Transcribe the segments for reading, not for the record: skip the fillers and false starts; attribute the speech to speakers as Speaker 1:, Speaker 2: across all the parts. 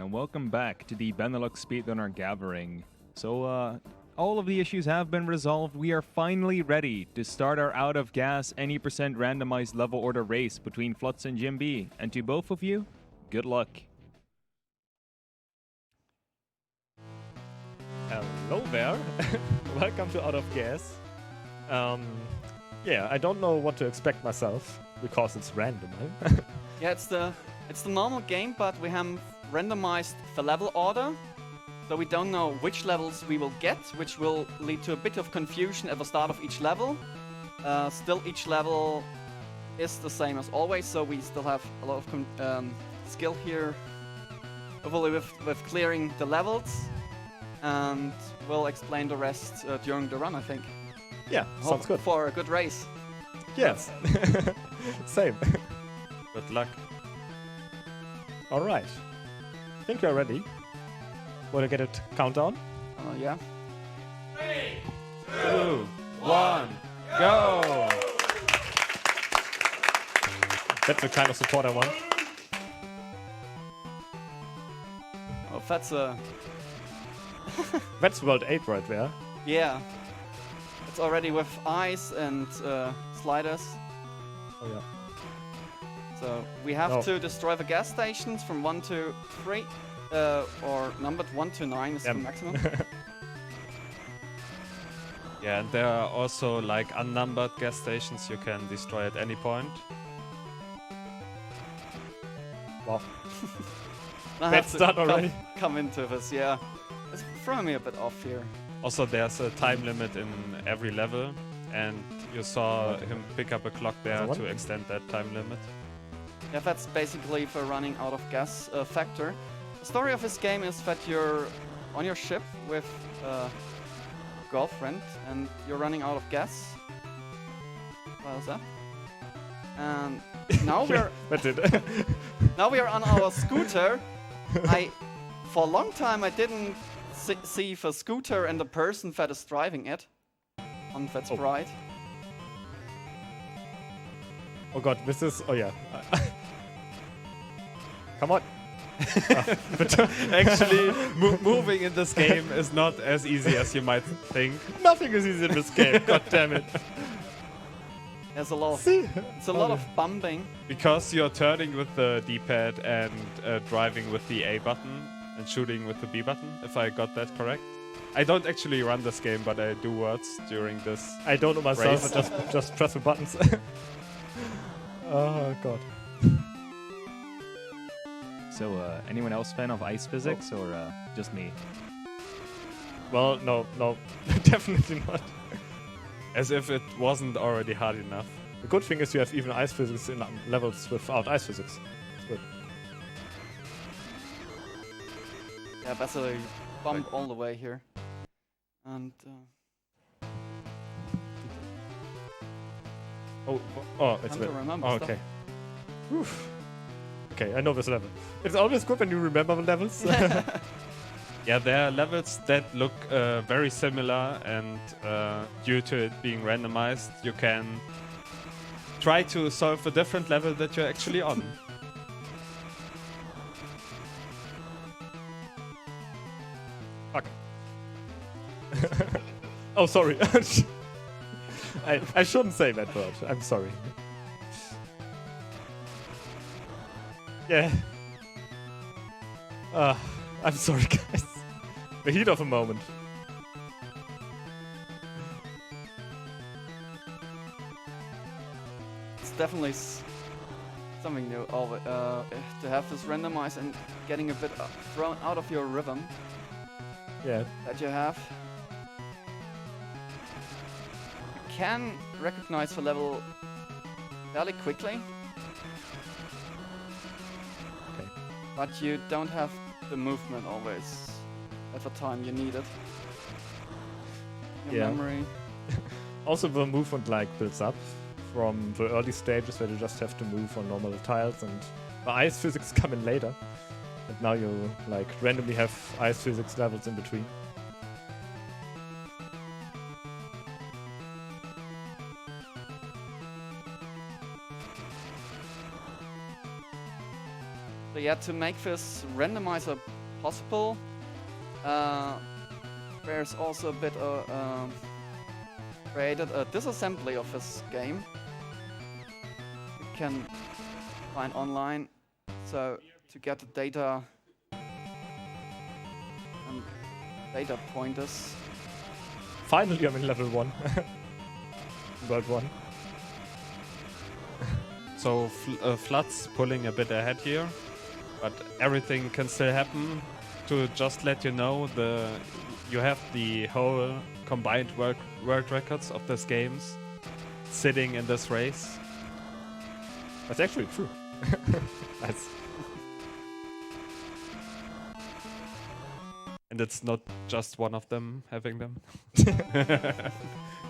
Speaker 1: and welcome back to the Benelux Speedrunner Gathering. So, all of the issues have been resolved. We are finally ready to start our out-of-gas any % randomized level order race between Flutz and JimB. And to both of you, good luck.
Speaker 2: Hello there. Welcome to Out of Gas. Yeah, I don't know what to expect myself because it's random.
Speaker 3: Yeah, it's the normal game, but we have randomized the level order, so we don't know which levels we will get, which will lead to a bit of confusion at the start of each level. Still, each level is the same as always, so we still have a lot of skill here, hopefully with clearing the levels, and we'll explain the rest during the run, I think.
Speaker 2: Yeah, sounds good.
Speaker 3: For a good race.
Speaker 2: Yes. Same.
Speaker 4: Good luck.
Speaker 2: All right. I think we're ready. Want to get a countdown?
Speaker 3: Yeah.
Speaker 4: 3, 2, 1, go!
Speaker 2: That's the kind of support I want.
Speaker 3: Oh, that's a...
Speaker 2: That's World 8 right there.
Speaker 3: Yeah. It's already with ice and sliders.
Speaker 2: Oh yeah.
Speaker 3: So we have to destroy the gas stations from 1 to 3, or numbered 1 to 9 is the maximum.
Speaker 4: Yeah, and there are also like unnumbered gas stations you can destroy at any point.
Speaker 2: Wow.
Speaker 3: That's
Speaker 2: done already.
Speaker 3: Come into this, yeah. It's throwing me a bit off here.
Speaker 4: Also, there's a time limit in every level, and you saw him pick up a clock there to extend that time limit.
Speaker 3: Yeah, that's basically the running out of gas factor. The story of this game is that you're on your ship with a girlfriend and you're running out of gas. What was that? And now we're now we are on our scooter. For a long time I didn't see the scooter and the person that is driving it on that sprite.
Speaker 2: Oh god, this is... Oh yeah. Come on.
Speaker 4: Actually, moving in this game is not as easy as you might think.
Speaker 2: Nothing is easy in this game, god damn it.
Speaker 3: There's a lot of... It's a lot of bumping.
Speaker 4: Because you're turning with the D-pad and driving with the A button and shooting with the B button, if I got that correct. I don't actually run this game, but I do words during this.
Speaker 2: I don't know myself,
Speaker 4: race.
Speaker 2: I just press the buttons. Oh god.
Speaker 1: So, anyone else fan of ice physics, or just me?
Speaker 2: Well, no, definitely not.
Speaker 4: As if it wasn't already hard enough.
Speaker 2: The good thing is you have even ice physics in levels without ice physics. It's good.
Speaker 3: Yeah, basically bump all the way here. And...
Speaker 2: Oh, it's
Speaker 3: to remember stuff.
Speaker 2: okay. Oof. Okay, I know this level. It's always good when you remember the levels.
Speaker 4: Yeah, there are levels that look very similar, and due to it being randomized, you can try to solve a different level that you're actually on.
Speaker 2: Fuck. Oh, sorry. I shouldn't say that word. I'm sorry. Yeah. I'm sorry, guys. The heat of a moment.
Speaker 3: It's definitely something new to have this randomized and getting a bit thrown out of your rhythm.
Speaker 2: Yeah.
Speaker 3: That you have. You can recognize the level fairly quickly.
Speaker 2: Okay.
Speaker 3: But you don't have the movement always at the time you need it. Your memory.
Speaker 2: Also, the movement builds up from the early stages where you just have to move on normal tiles, and the ice physics come in later. And now you randomly have ice physics levels in between.
Speaker 3: So yeah, to make this randomizer possible, there's also a bit created a disassembly of this game. You can find online. So to get the data and data pointers.
Speaker 2: Finally, I'm in level 1. World 1.
Speaker 4: So Flutz pulling a bit ahead here, but everything can still happen. To just let you know, you have the whole combined world records of these games sitting in this race.
Speaker 2: That's actually true. That's
Speaker 4: And it's not just one of them having them.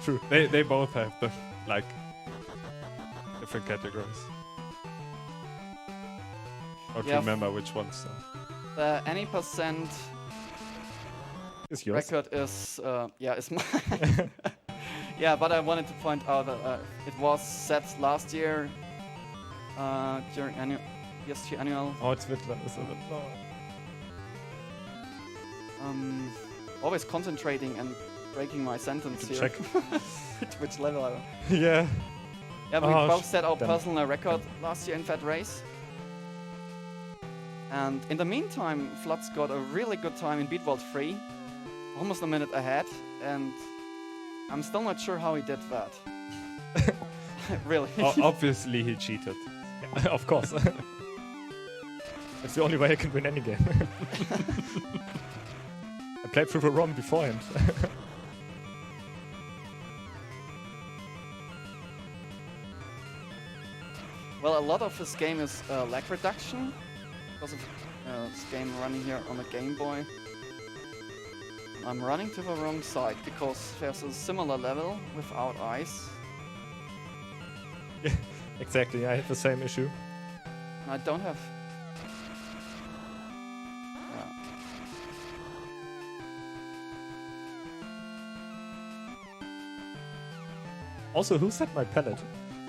Speaker 2: true.
Speaker 4: They both have them, like different categories. Don't
Speaker 3: Yeah.
Speaker 4: remember which ones though.
Speaker 3: The any percent
Speaker 2: It's yours.
Speaker 3: record is is mine. Yeah, but I wanted to point out that it was set last year during BSG annual.
Speaker 2: Oh, it's Whitland, isn't it? No.
Speaker 3: Always concentrating and breaking my sentence
Speaker 2: To
Speaker 3: here.
Speaker 2: check.
Speaker 3: Which level I am.
Speaker 2: Yeah.
Speaker 3: Yeah, but
Speaker 2: Oh,
Speaker 3: we both set our
Speaker 2: damn.
Speaker 3: personal record last year in that race. And in the meantime, Flutz got a really good time in Beat World 3, almost a minute ahead, and I'm still not sure how he did that. Really.
Speaker 4: Obviously he cheated.
Speaker 2: Of course. It's the only way I can win any game. I played through the ROM beforehand.
Speaker 3: Well, a lot of this game is lag reduction, because of this game running here on a Game Boy. I'm running to the wrong side, because there's a similar level without ice.
Speaker 2: Exactly, I have the same issue.
Speaker 3: I don't have... Yeah.
Speaker 2: Also, who set my palette?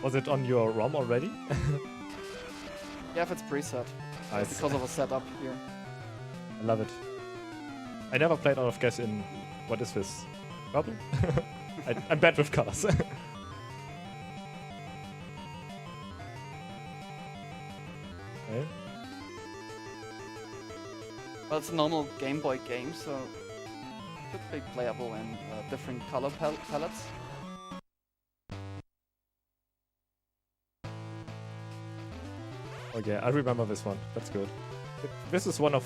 Speaker 2: Was it on your ROM already?
Speaker 3: Yeah, if it's preset.
Speaker 2: Nice.
Speaker 3: Because of a setup here.
Speaker 2: I love it. I never played out of gas in... What is this? Purple? I'm bad with colors. Okay.
Speaker 3: Well, it's a normal Game Boy game, so it should be playable in different color palettes.
Speaker 2: Okay, I remember this one. That's good. This is one of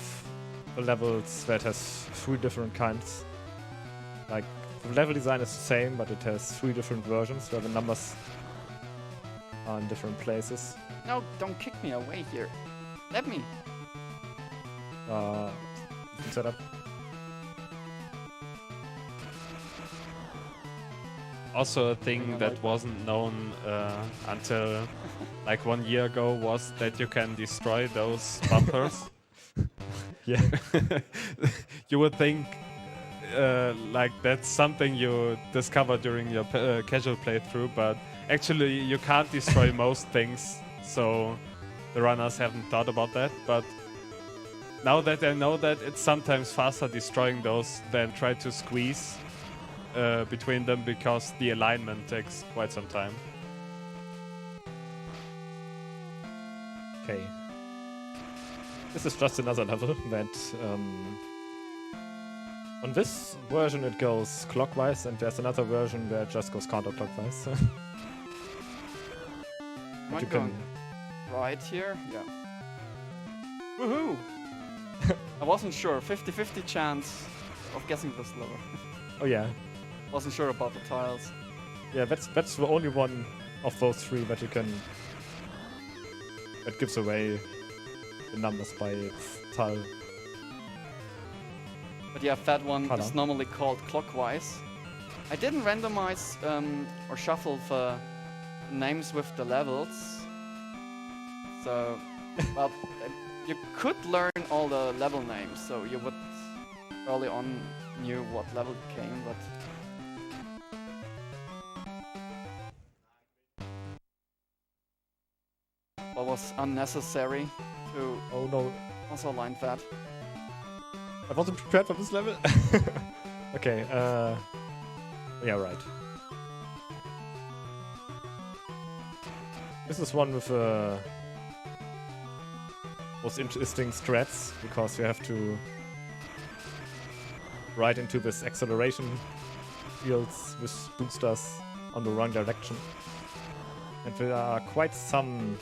Speaker 2: the levels that has 3 different kinds. Like, the level design is the same, but it has 3 different versions where the numbers are in different places.
Speaker 3: No, don't kick me away here. Let me.
Speaker 2: You can set up.
Speaker 4: Also a thing that wasn't known until like 1 year ago was that you can destroy those bumpers.
Speaker 2: Yeah.
Speaker 4: You would think like that's something you discover during your casual playthrough, but actually you can't destroy most things, so the runners haven't thought about that. But now that I know that, it's sometimes faster destroying those than try to squeeze between them, because the alignment takes quite some time.
Speaker 2: Okay. This is just another level that on this version it goes clockwise, and there's another version where it just goes counterclockwise.
Speaker 3: Am I
Speaker 2: you
Speaker 3: going right here? Yeah. Woohoo! I wasn't sure. 50-50 chance of guessing this level.
Speaker 2: Oh yeah.
Speaker 3: Wasn't sure about the tiles.
Speaker 2: Yeah, that's the only one of those 3 that you can... that gives away the numbers by its tile.
Speaker 3: But yeah, that one
Speaker 2: Color.
Speaker 3: is normally called clockwise. I didn't randomize or shuffle the names with the levels. So, well, you could learn all the level names, so you would early on knew what level came, but... What was unnecessary to
Speaker 2: Oh no,
Speaker 3: also line that.
Speaker 2: I wasn't prepared for this level. Okay, yeah, right. This is one with most interesting strats, because you have to ride into this acceleration fields with boosters on the wrong direction. And there are quite some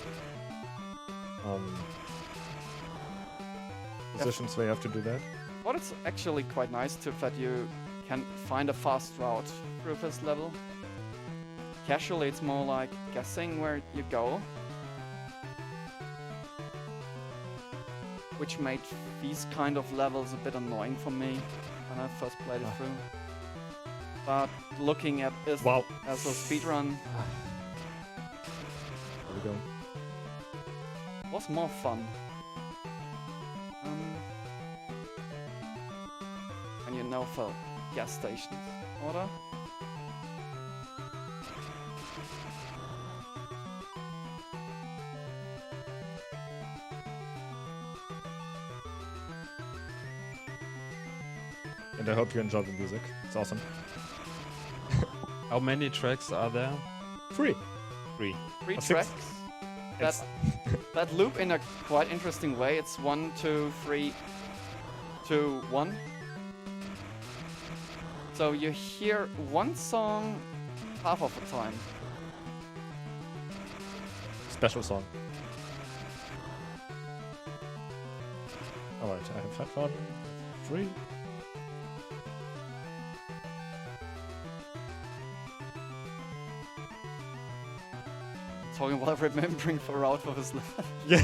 Speaker 2: positions where you have to do that.
Speaker 3: What is actually quite nice too, that you can find a fast route through this level. Casually, it's more like guessing where you go, which made these kind of levels a bit annoying for me when I first played it through. But looking at this as a speedrun
Speaker 2: There we go.
Speaker 3: was more fun. And you know, for gas stations, oder?
Speaker 2: And I hope you enjoy the music. It's awesome.
Speaker 4: How many tracks are there?
Speaker 2: 3.
Speaker 4: 3.
Speaker 3: 3
Speaker 2: 6.
Speaker 3: tracks. That loop in a quite interesting way. It's 1, 2, 3, 2, 1. So you hear one song half of the time.
Speaker 2: Special song. Alright, I have had 1, 3.
Speaker 3: Talking while remembering the route for this level.
Speaker 2: Yeah.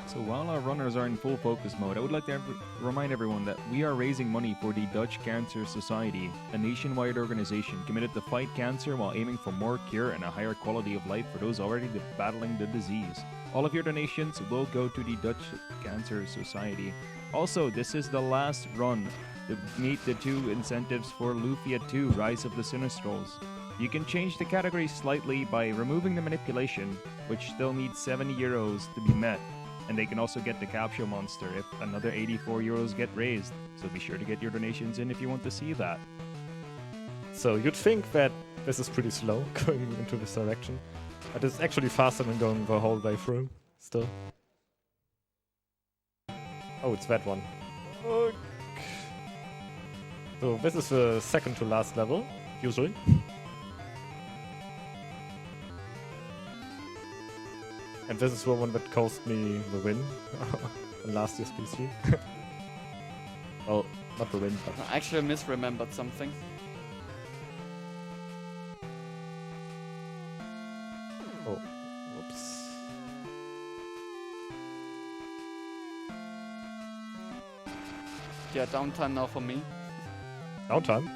Speaker 1: So while our runners are in full focus mode, I would like to remind everyone that we are raising money for the Dutch Cancer Society, a nationwide organization committed to fight cancer while aiming for more cure and a higher quality of life for those already battling the disease. All of your donations will go to the Dutch Cancer Society. Also, this is the last run to meet the 2 incentives for Lufia 2, Rise of the Sinistrals. You can change the category slightly by removing the manipulation, which still needs 70 euros to be met. And they can also get the capsule monster if another 84 euros get raised. So be sure to get your donations in if you want to see that.
Speaker 2: So you'd think that this is pretty slow going into this direction, but it's actually faster than going the whole way through, still. Oh, it's that one. Okay. So this is the second to last level, usually. And this is the one that cost me the win on last year's BSG. Well, not the win, but...
Speaker 3: I actually misremembered something.
Speaker 2: Oh, whoops.
Speaker 3: Yeah, downtime now for me.
Speaker 2: Downtime?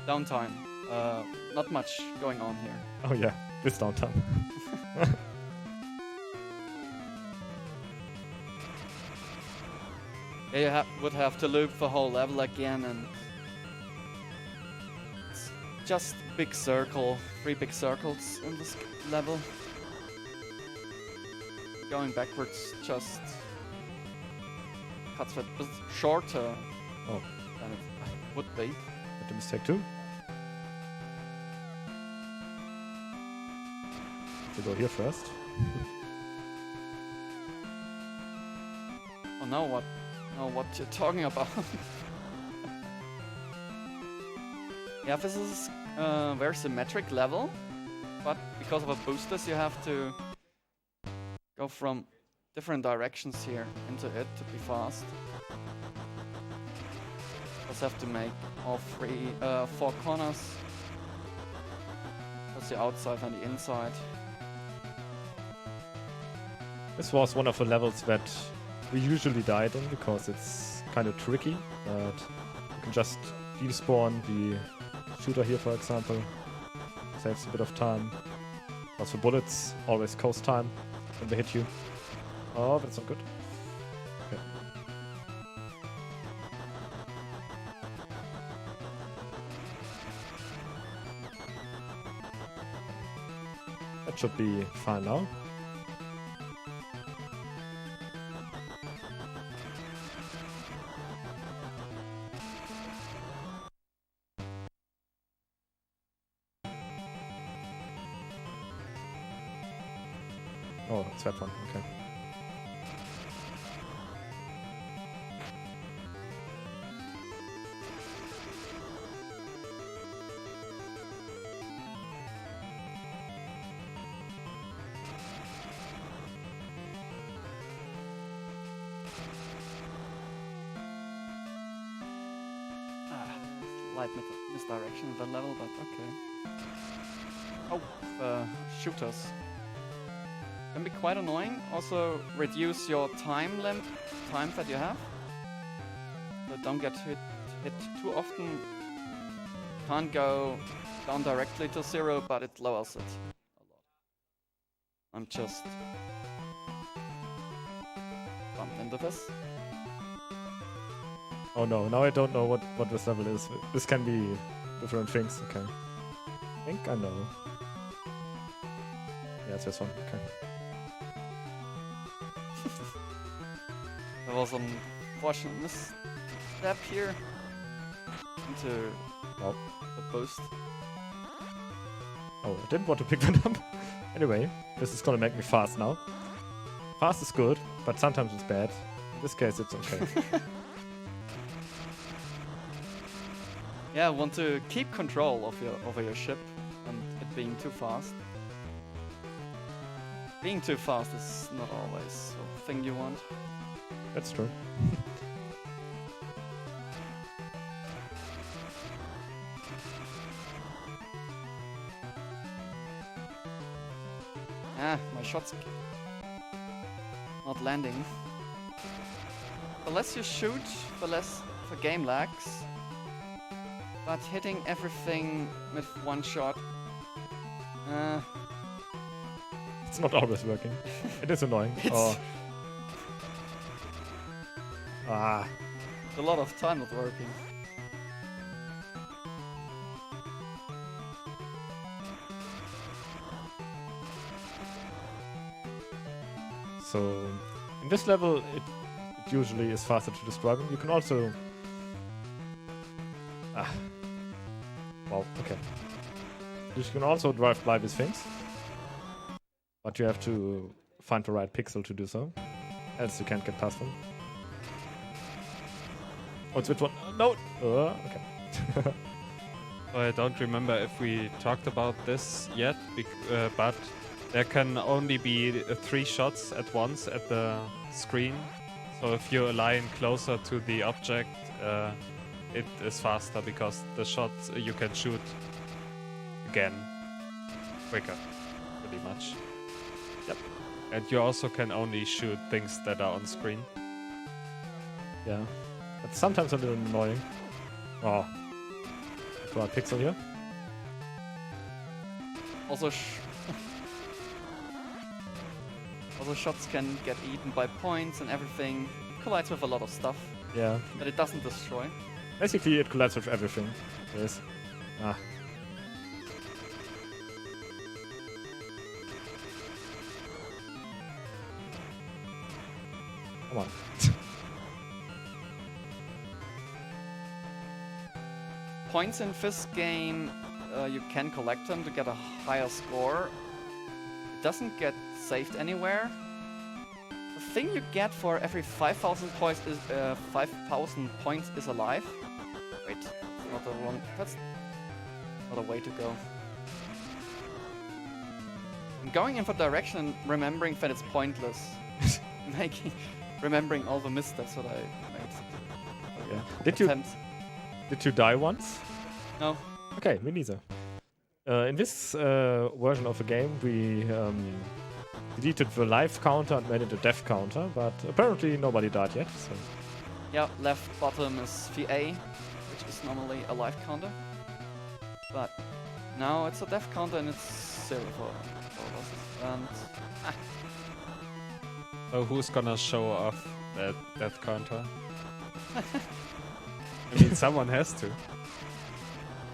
Speaker 3: Downtime. Not much going on here.
Speaker 2: Oh yeah, this downtime.
Speaker 3: Yeah, you would have to loop the whole level again, and it's just big circle, 3 big circles in this level. Going backwards just cuts it a bit shorter than it would be.
Speaker 2: Made a mistake too. To go here first.
Speaker 3: Oh, now what? Know what you're talking about. Yeah, this is a very symmetric level, but because of the boosters you have to go from different directions here into it to be fast. Just have to make all 4 corners. That's the outside and the inside.
Speaker 2: This was one of the levels that we usually died on because it's kind of tricky, but you can just despawn the shooter here, for example. Saves a bit of time. Also bullets always cost time when they hit you. Oh, that's not good. Okay. That should be fine now. Oh, it's that one. Okay.
Speaker 3: Slight misdirection of that level, but okay. Oh, shooters. Can be quite annoying. Also, reduce your time that you have. So don't get hit too often. Can't go down directly to 0, but it lowers it a lot. I'm just bumped into this.
Speaker 2: Oh no, now I don't know what this level is. This can be different things. Okay. I think I know. Yeah, it's this one. Okay.
Speaker 3: There was an unfortunate misstep here into the boost.
Speaker 2: Oh, I didn't want to pick that up. Anyway, this is gonna make me fast now. Fast is good, but sometimes it's bad. In this case, it's okay.
Speaker 3: Yeah, want to keep control of over your ship and it being too fast. Being too fast is not always a thing you want.
Speaker 2: That's true.
Speaker 3: My shot's not landing. The less you shoot, the less the game lags. But hitting everything with one shot,
Speaker 2: It's not always working. It is annoying.
Speaker 3: It's
Speaker 2: Ah.
Speaker 3: a lot of time not working.
Speaker 2: So, in this level, it usually is faster to destroy them. You can also... Wow, okay. You can also drive by these things. But you have to find the right pixel to do so. Else you can't get past them. Oh, it's which one? No! Okay.
Speaker 4: I don't remember if we talked about this yet, but there can only be 3 shots at once at the screen. So if you align closer to the object, it is faster because the shots you can shoot again quicker, pretty much.
Speaker 2: Yep.
Speaker 4: And you also can only shoot things that are on screen.
Speaker 2: Yeah. That's sometimes a little annoying. Oh. Do I pixel here?
Speaker 3: Also, also shots can get eaten by points and everything. Collides with a lot of stuff
Speaker 2: Yeah.
Speaker 3: that it doesn't destroy.
Speaker 2: Basically, it collides with everything. Yes. Ah. Come on.
Speaker 3: Points in this game, you can collect them to get a higher score. It doesn't get saved anywhere. The thing you get for every 5,000 points is 5,000 points is alive. Wait, that's not a way to go. I'm going in for direction and remembering that it's pointless. Remembering all the missteps that I made.
Speaker 2: Yeah. Did you die once?
Speaker 3: No.
Speaker 2: Okay, me neither. In this version of the game, we deleted the life counter and made it a death counter, but apparently nobody died yet. So.
Speaker 3: Yeah, left bottom is the A, which is normally a life counter. But now it's a death counter and it's 0 for all of us. And
Speaker 4: So who's gonna show off that counter? I mean, someone has to.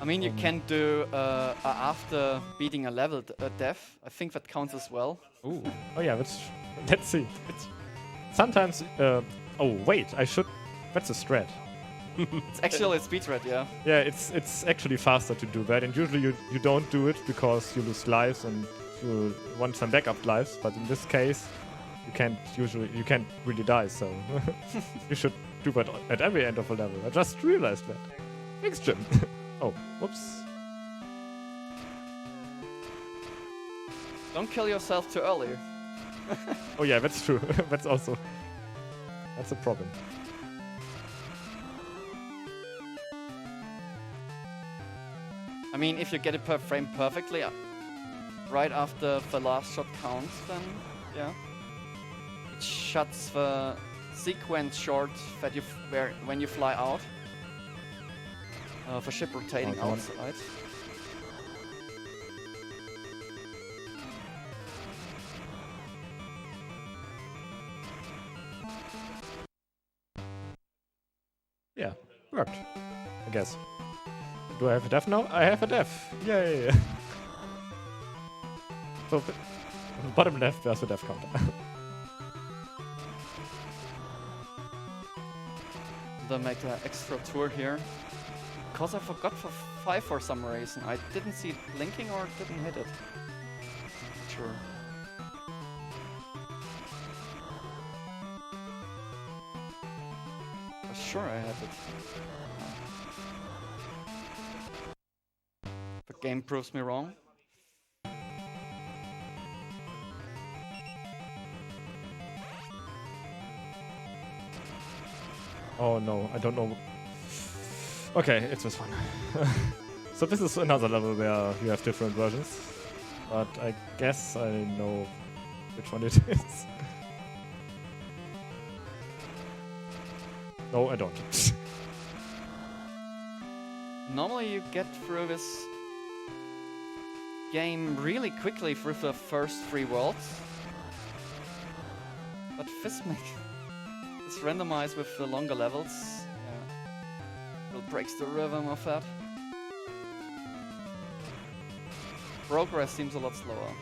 Speaker 3: I mean, you can do after beating a level death. I think that counts as well.
Speaker 2: Ooh. Oh yeah, let's see. Sometimes. Oh wait, I should. That's a strat.
Speaker 3: It's actually a speed threat, yeah.
Speaker 2: Yeah, it's actually faster to do that, and usually you don't do it because you lose lives and you want some backup lives. But in this case, you can't really die. So you should do that at every end of a level. I just realized that. Thanks, Jim. Oh, whoops.
Speaker 3: Don't kill yourself too early.
Speaker 2: Oh yeah, that's true. That's a problem.
Speaker 3: I mean, if you get it per frame perfectly, right after the last shot counts, then yeah. It shuts the sequence short that when you fly out. The ship rotating outside.
Speaker 2: Yeah, worked. I guess. Do I have a death now? I have a death. Yay! So, bottom left, there's a death counter.
Speaker 3: Then make an extra tour here. Because I forgot for 5 for some reason. I didn't see it blinking or didn't hit it. Not sure. For sure I had it. The game proves me wrong.
Speaker 2: Oh no, I don't know. Okay, it's this one. So this is another level where you have different versions. But I guess I know which one it is. No, I don't.
Speaker 3: Normally you get through this game really quickly through the first 3 worlds. But this is randomized with the longer levels. Yeah. It breaks the rhythm of that. Progress seems a lot slower.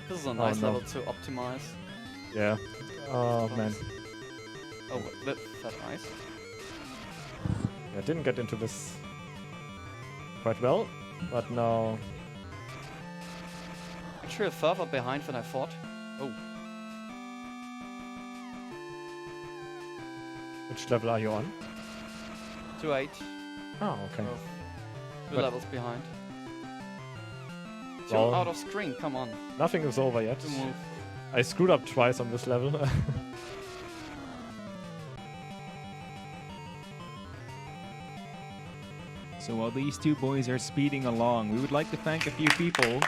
Speaker 3: This is a nice level to optimize.
Speaker 2: Yeah. Oh man.
Speaker 3: Oh, that ice.
Speaker 2: I didn't get into this quite well, but now...
Speaker 3: Actually further behind than I thought. Oh.
Speaker 2: Which level are you on?
Speaker 3: 2-8.
Speaker 2: Oh, okay.
Speaker 3: Two
Speaker 2: But
Speaker 3: levels behind.
Speaker 2: Well,
Speaker 3: Jump out of screen, come on.
Speaker 2: nothing is over yet.
Speaker 3: To move.
Speaker 2: I screwed up twice on this level.
Speaker 1: So while these two boys are speeding along, we would like to thank a few people,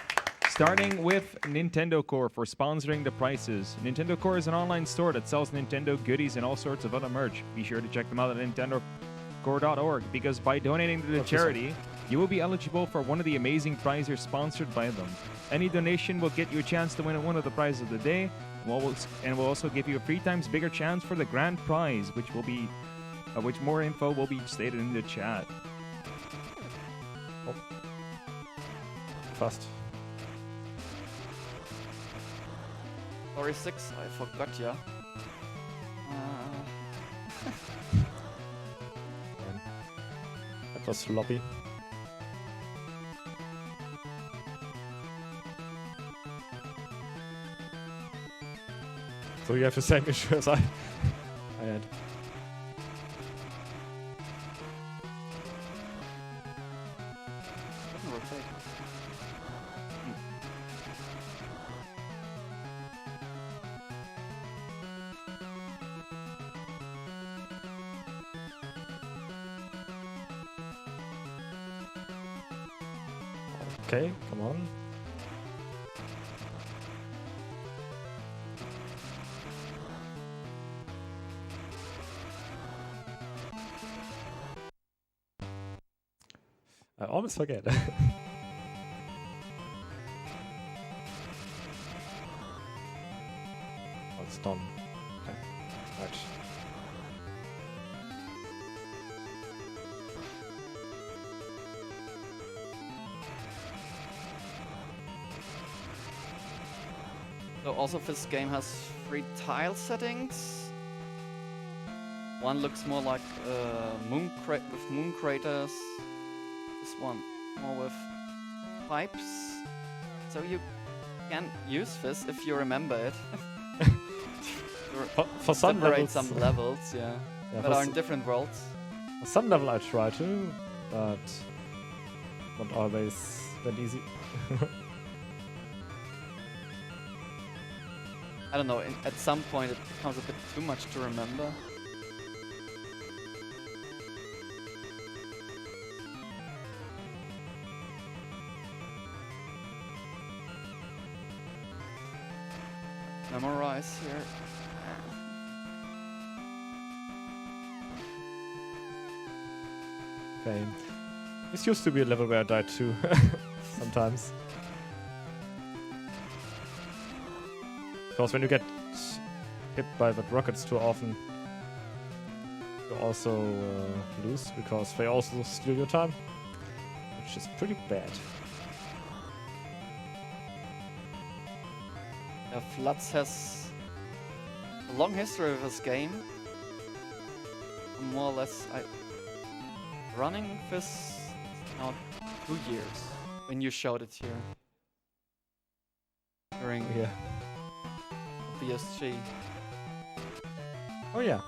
Speaker 1: starting with Nintendo Core for sponsoring the prices. Nintendo Core is an online store that sells Nintendo goodies and all sorts of other merch. Be sure to check them out at nintendocore.org, because by donating to the charity, you will be eligible for one of the amazing prizes sponsored by them. Any donation will get you a chance to win one of the prizes of the day, and will also give you a 3 times bigger chance for the grand prize, which will be, which more info will be stated in the chat.
Speaker 2: Oh. Fast.
Speaker 3: Story 6, I forgot, yeah.
Speaker 2: That was sloppy. So you have the same issue as I had.
Speaker 3: Doesn't rotate.
Speaker 2: Okay, come on. I always forget. Oh, it's done. Okay. Right.
Speaker 3: So also this game has 3 tile settings. One looks more like with moon craters. This one more with pipes. So you can use this if you remember it.
Speaker 2: For some
Speaker 3: separate
Speaker 2: levels,
Speaker 3: some levels, yeah that are in different worlds.
Speaker 2: for some level I try to, but not always that easy.
Speaker 3: I don't know, at some point it becomes a bit too much to remember. Memorize here.
Speaker 2: Okay. This used to be a level where I died too, sometimes. Because when you get hit by the rockets too often, you also lose, because they also steal your time, which is pretty bad.
Speaker 3: Flutz has a long history of this game. More or less, running this now 2 years when you showed it here during
Speaker 2: Yeah.
Speaker 3: BSG.
Speaker 2: Oh yeah.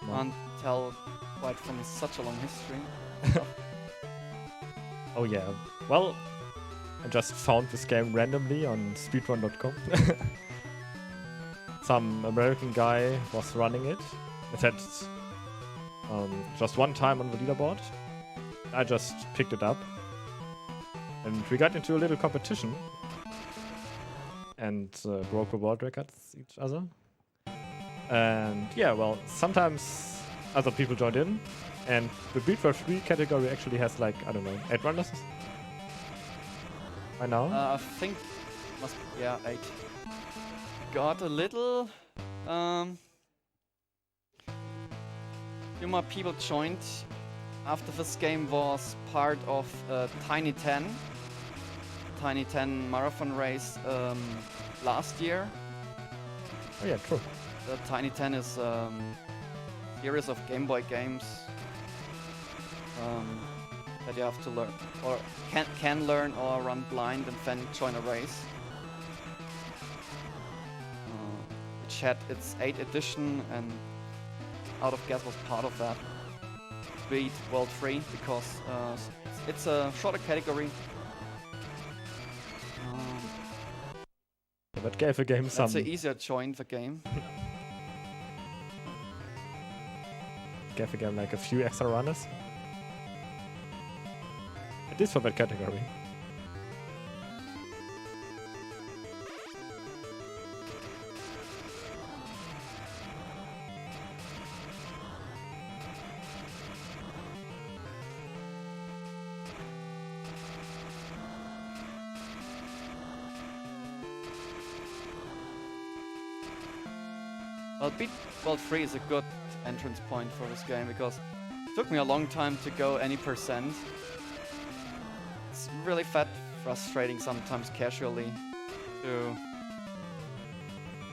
Speaker 3: Can't tell quite from such a long history.
Speaker 2: Oh yeah. Well, I just found this game randomly on speedrun.com. Some American guy was running it. It had just one time on the leaderboard. I just picked it up. And we got into a little competition. And broke the world records each other. And yeah, well, sometimes other people joined in. And the Beat for 3 category actually has like, I don't know, 8 runners by now.
Speaker 3: I think must be, yeah, 8. Got a little few more people joined after this game was part of Tiny 10 marathon race last year.
Speaker 2: Oh yeah, true.
Speaker 3: The Tiny 10 is series of Game Boy games that you have to learn or can learn or run blind and then join a race. Which had its 8th edition, and Out of Gas was part of that. Beat World 3 because it's a shorter category.
Speaker 2: That gave the game some.
Speaker 3: It's an easier join the game.
Speaker 2: Gave the game like a few extra runners. It is for that category.
Speaker 3: Well, Beat World 3 is a good entrance point for this game because it took me a long time to go any percent. It's really frustrating sometimes casually to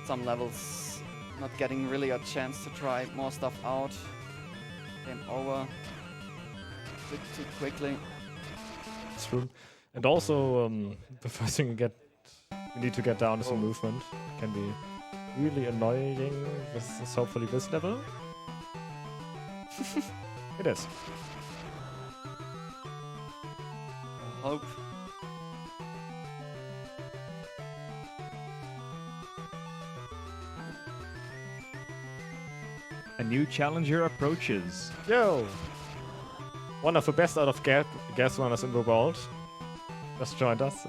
Speaker 3: some levels, not getting really a chance to try more stuff out. Game over a bit too quickly.
Speaker 2: It's true. And also, the first thing you need to get down is the movement. Can be really annoying. This is hopefully this level. It is.
Speaker 3: Hope.
Speaker 1: A new challenger approaches.
Speaker 2: Yo! One of the best out of gas runners in the world just joined us.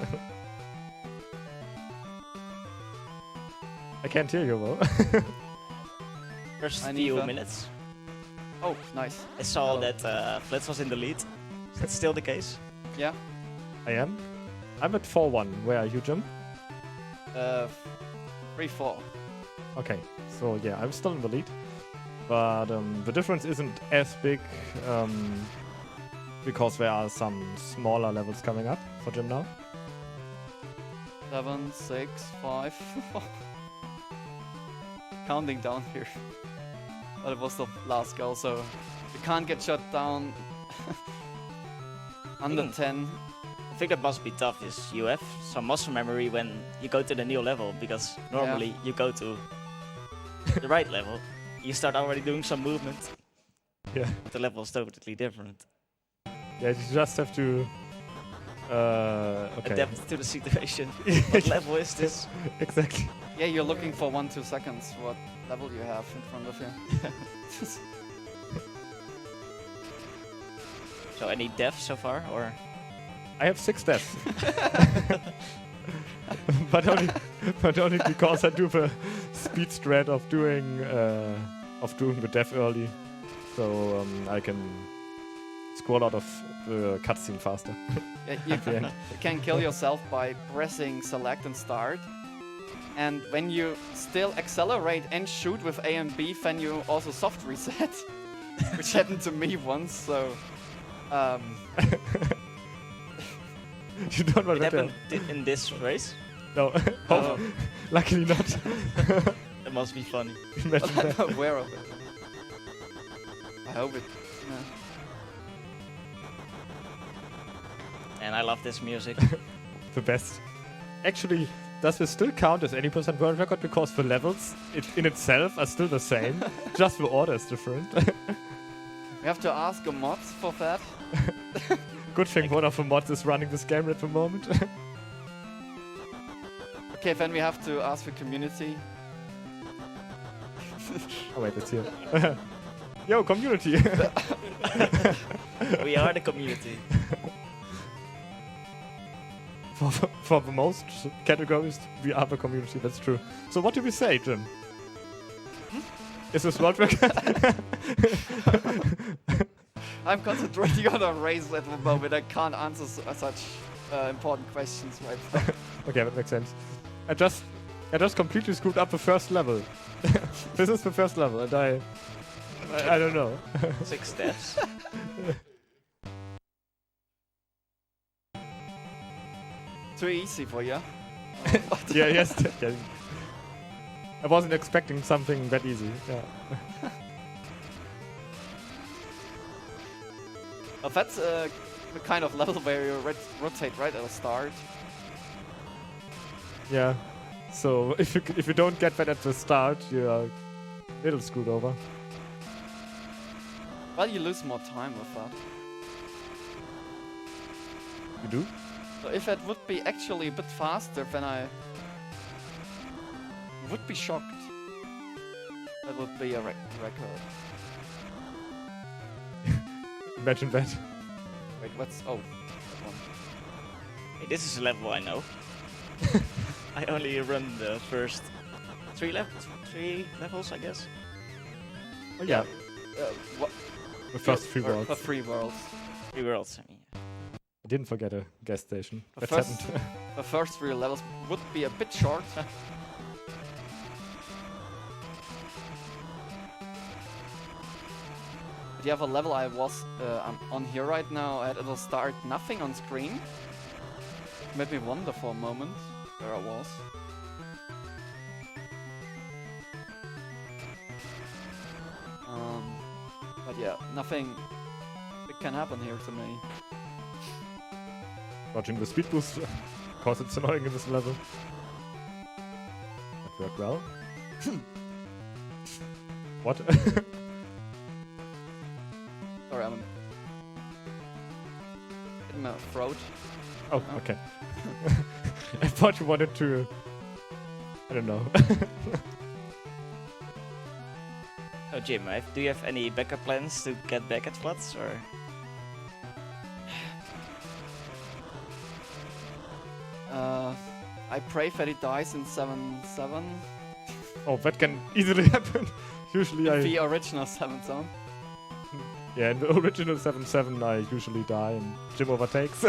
Speaker 2: I can't hear you, though.
Speaker 5: First
Speaker 3: I
Speaker 5: few
Speaker 3: neither.
Speaker 5: minutes.
Speaker 3: Oh, nice.
Speaker 5: I saw
Speaker 3: Hello.
Speaker 5: that Flutz was in the lead. Is that still the case?
Speaker 3: Yeah.
Speaker 2: I am. I'm at 4-1. Where are you, Jim?
Speaker 3: 3-4.
Speaker 2: Okay, so yeah, I'm still in the lead. But the difference isn't as big because there are some smaller levels coming up for Jim now.
Speaker 3: 7, 6, 5. Counting down here. But it was the last goal, so you can't get shut down under 10.
Speaker 5: I think that must be tough is you have some muscle memory when you go to the new level, because normally you go to the right level, you start already doing some movement.
Speaker 2: Yeah.
Speaker 5: But the level is totally different.
Speaker 2: Yeah, you just have to... okay.
Speaker 5: Adapt to the situation. What level is this?
Speaker 2: Exactly.
Speaker 3: Yeah, you're looking for 1-2 seconds what level you have in front of you.
Speaker 5: So any deaths so far, or?
Speaker 2: I have 6 deaths. but only because I do the speed strat of doing the death early, so I can scroll out of the cutscene faster.
Speaker 3: Yeah, you can kill yourself by pressing select and start. And when you still accelerate and shoot with A and B, then you also soft reset, which happened to me once. So,
Speaker 2: you don't want
Speaker 5: It
Speaker 2: that.
Speaker 5: happened in this race?
Speaker 2: No,
Speaker 5: Oh.
Speaker 2: luckily not.
Speaker 5: That must be funny.
Speaker 2: Imagine
Speaker 3: I'm
Speaker 2: that.
Speaker 3: not aware of it. I hope it.
Speaker 5: And I love this music.
Speaker 2: The best. Actually, does this still count as any % world record, because the levels in itself are still the same, just the order is different?
Speaker 3: We have to ask a mod for that.
Speaker 2: Good thing one of the mods is running this game at the moment.
Speaker 3: Okay, then we have to ask the community.
Speaker 2: Oh wait, it's here. Yo, community!
Speaker 5: We are the community.
Speaker 2: For the most categories, we are the community, that's true. So what do we say, Jim? Is this world record?
Speaker 3: I'm concentrating on a race at the moment. I can't answer such important questions right now.
Speaker 2: Okay, that makes sense. I just completely screwed up the first level. This is the first level, and I don't know.
Speaker 5: 6 deaths.
Speaker 3: Too easy for you.
Speaker 2: Yeah, yes. Yeah. I wasn't expecting something that easy. Yeah.
Speaker 3: Well, that's the kind of level where you rotate right at the start.
Speaker 2: Yeah. So if you don't get that at the start, you are a little screwed over.
Speaker 3: Well, you lose more time with that.
Speaker 2: You do?
Speaker 3: So if it would be actually a bit faster, then I would be shocked. That would be a record.
Speaker 2: Imagine that.
Speaker 3: Wait, what's... Oh, that one.
Speaker 5: Hey, this is a level I know. I only run the first 3 levels, I guess.
Speaker 2: Oh yeah.
Speaker 3: What?
Speaker 2: The first 3
Speaker 3: The
Speaker 2: worlds.
Speaker 3: 3 worlds.
Speaker 5: 3 worlds, I mean.
Speaker 2: I didn't forget a gas station.
Speaker 3: The
Speaker 2: That's
Speaker 3: first-
Speaker 2: happened.
Speaker 3: The first 3 levels would be a bit short. But you have a level I'm on here right now, and it'll start nothing on screen. Made me wonder for a moment where I was. But yeah, nothing big can happen here to me.
Speaker 2: Watching the speed boost, cause it's annoying in this level. That worked well. What?
Speaker 3: Sorry, I'm in my throat.
Speaker 2: Oh, okay. I thought you wanted to... I don't know.
Speaker 5: Oh, Jim, do you have any backup plans to get back at Flutz, or?
Speaker 3: I pray that it dies in 7-7.
Speaker 2: Oh, that can easily happen. Usually I...
Speaker 3: The original 7-7.
Speaker 2: Yeah, in the original 7-7 I usually die and Jim overtakes.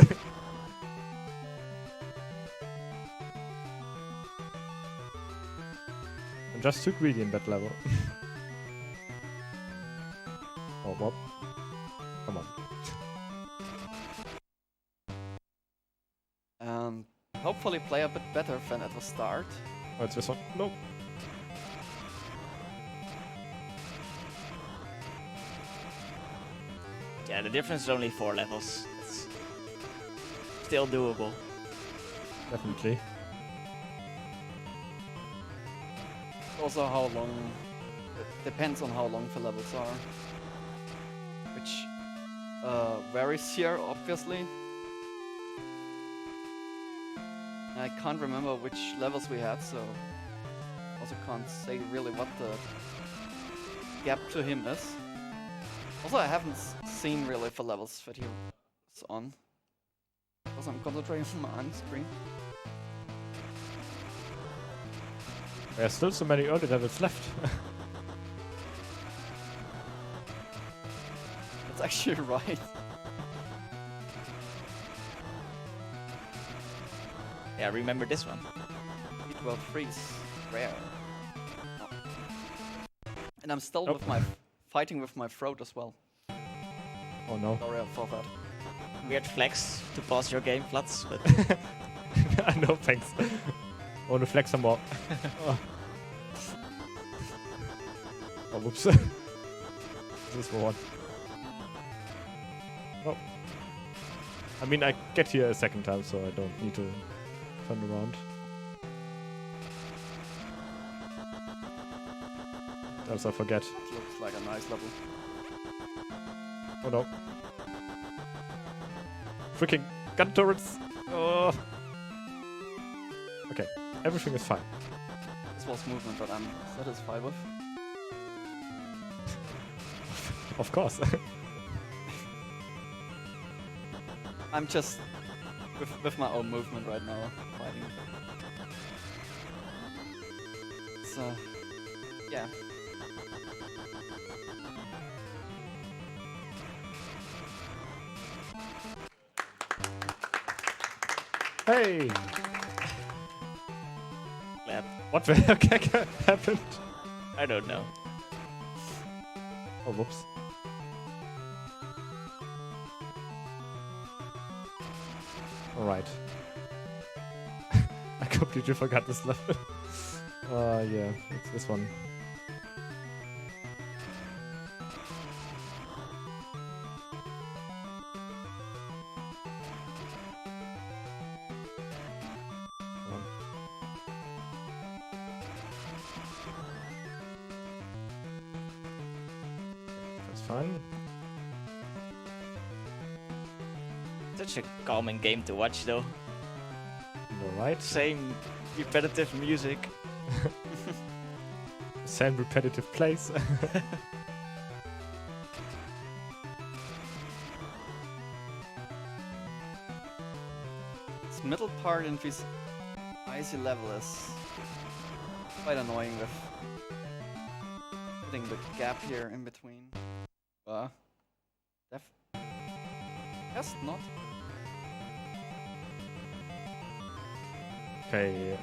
Speaker 2: I'm just too greedy in that level. Oh, what? Come on.
Speaker 3: hopefully play a bit better than at the start.
Speaker 2: Oh, it's this one. No.
Speaker 5: Yeah, the difference is only 4 levels. It's still doable.
Speaker 2: Definitely.
Speaker 3: Also how long, it depends on how long the levels are. Which varies here, obviously. I can't remember which levels we had, so also can't say really what the gap to him is. Also, I haven't seen really the levels that he was on, because I'm concentrating on my own screen.
Speaker 2: There's still so many early levels left.
Speaker 3: That's actually right.
Speaker 5: Yeah, remember this one.
Speaker 3: B12 freeze, rare. No. And I'm still
Speaker 2: Nope.
Speaker 3: with my fighting with my throat as well.
Speaker 2: Oh no.
Speaker 3: Sorry for that.
Speaker 5: Weird flex to pause your game, Flutz, but
Speaker 2: No thanks. I want to flex some more. Oh, whoops. This is for one. Oh. I mean, I get here a second time, so I don't need to turn around. Else I forget.
Speaker 3: It looks like a nice level.
Speaker 2: Oh no. Freaking gun turrets! Oh. Okay, everything is fine.
Speaker 3: This was movement that I'm satisfied with.
Speaker 2: Of course.
Speaker 3: I'm just with my own movement right now, fighting. So, yeah.
Speaker 2: Hey!
Speaker 5: Clap.
Speaker 2: What the heck happened?
Speaker 5: I don't know.
Speaker 2: Oh, whoops. Alright. I completely forgot this level. Yeah, it's this one. Come on. That's fine.
Speaker 5: Such a calming game to watch, though.
Speaker 2: Alright.
Speaker 5: Same repetitive music.
Speaker 2: Same repetitive plays.
Speaker 3: This middle part in this icy level is quite annoying with putting the gap here in between. Guess not.
Speaker 2: Okay.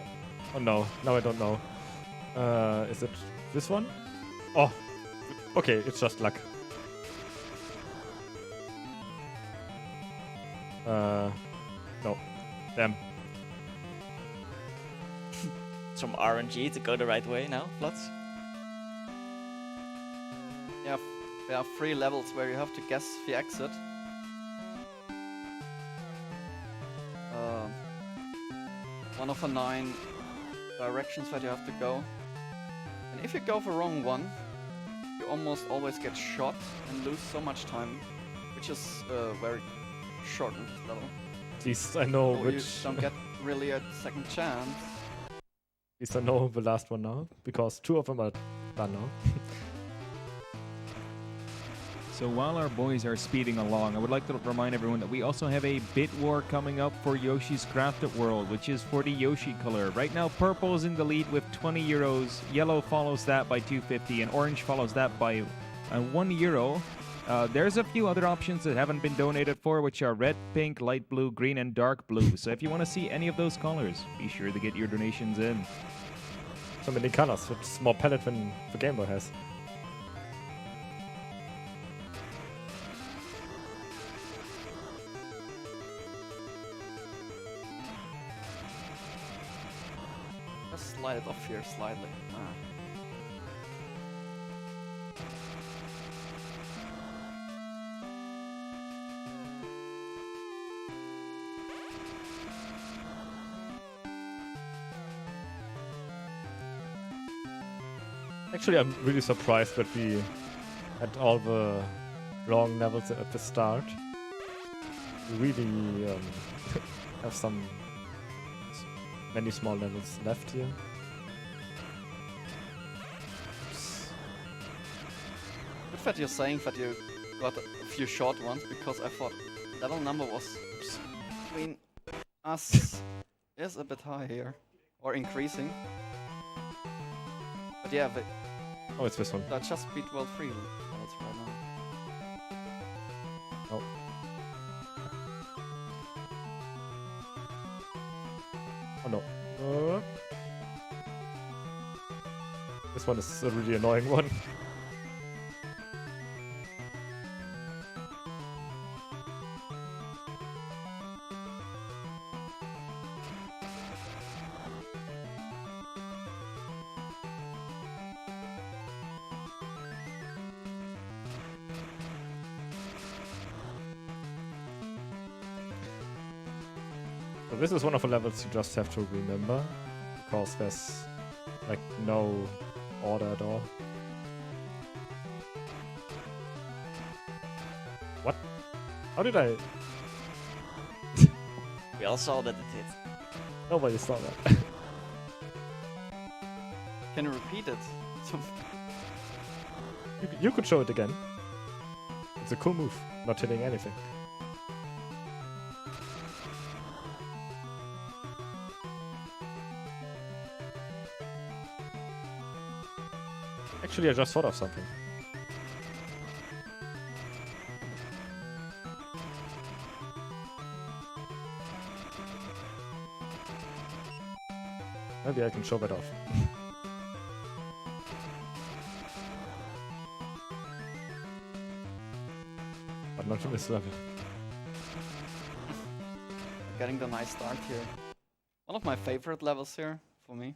Speaker 2: Oh no, now I don't know. Is it this one? Oh, okay, it's just luck. No. Damn.
Speaker 5: Some RNG to go the right way now, Flutz.
Speaker 3: Yeah, there are 3 levels where you have to guess the exit. One of the 9 directions that you have to go. And if you go the wrong one, you almost always get shot and lose so much time, which is very short in this level.
Speaker 2: At least I know
Speaker 3: So
Speaker 2: which.
Speaker 3: you don't get really a second chance.
Speaker 2: At least I know the last one now, because 2 of them are done now.
Speaker 1: So while our boys are speeding along, I would like to remind everyone that we also have a bit war coming up for Yoshi's Crafted World, which is for the Yoshi color. Right now, purple is in the lead with 20 euros, yellow follows that by 250, and orange follows that by 1 euro. There's a few other options that haven't been donated for, which are red, pink, light blue, green, and dark blue. So if you want to see any of those colors, be sure to get your donations in.
Speaker 2: So many colors, it's more palette than the Game Boy has.
Speaker 3: Just slide it off here slightly. Ah.
Speaker 2: Actually, I'm really surprised that we had all the long levels at the start. We really have many small levels left here. Oops.
Speaker 3: Good that you're saying that you got a few short ones, because I thought level number was between us is a bit high here, or increasing. But yeah,
Speaker 2: Oh, it's this one.
Speaker 3: that just beat World 3 levels right now.
Speaker 2: Oh. Oh no. This one is a really annoying one. So this is one of the levels you just have to remember, because there's like no order at all. What? How did I?
Speaker 5: We all saw that it hit.
Speaker 2: Nobody saw that.
Speaker 3: Can you repeat it?
Speaker 2: You could show it again. It's a cool move, not hitting anything. Actually, I just thought of something. Maybe I can show that off. But not to this level.
Speaker 3: Getting the nice start here. One of my favorite levels here, for me.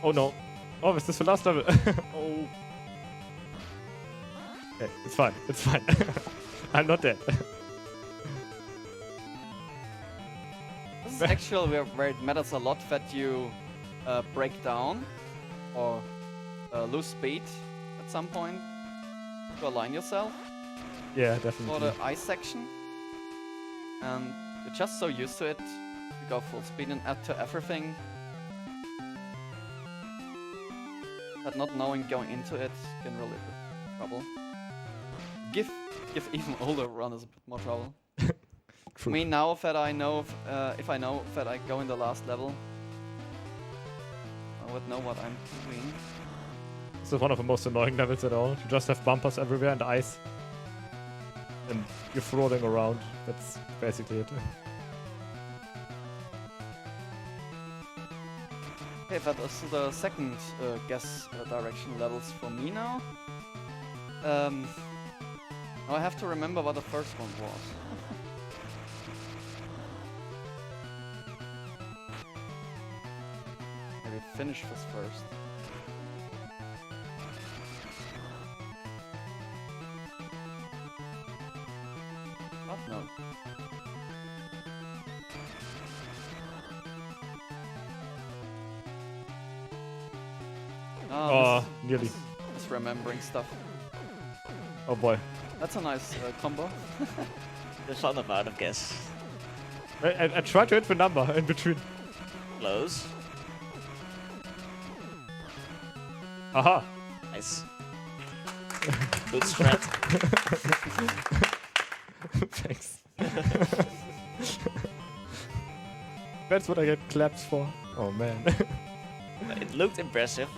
Speaker 2: Oh no. Oh, is this the last level?
Speaker 3: Oh.
Speaker 2: Okay, it's fine. It's fine. I'm not dead.
Speaker 3: This is actually where it matters a lot that you break down or lose speed at some point to align yourself
Speaker 2: Yeah,
Speaker 3: for
Speaker 2: definitely.
Speaker 3: the ice section. And you're just so used to it, you go full speed and add to everything. That not knowing going into it can really be trouble. Give even older runners a bit more trouble.
Speaker 2: True.
Speaker 3: Me now that I know if I know that I go in the last level, I would know what I'm doing.
Speaker 2: This is one of the most annoying levels at all. You just have bumpers everywhere and ice. And you're floating around. That's basically it.
Speaker 3: Okay, that is the second guess direction levels for me now. Now I have to remember what the first one was. Maybe finish this first. What? No.
Speaker 2: Oh, nearly.
Speaker 3: Just remembering stuff.
Speaker 2: Oh boy.
Speaker 3: That's a nice combo.
Speaker 5: The fun of out of guess.
Speaker 2: I tried to hit the number in between.
Speaker 5: Close.
Speaker 2: Aha!
Speaker 5: Nice. Good strat.
Speaker 2: Thanks. That's what I get claps for. Oh man.
Speaker 5: It looked impressive.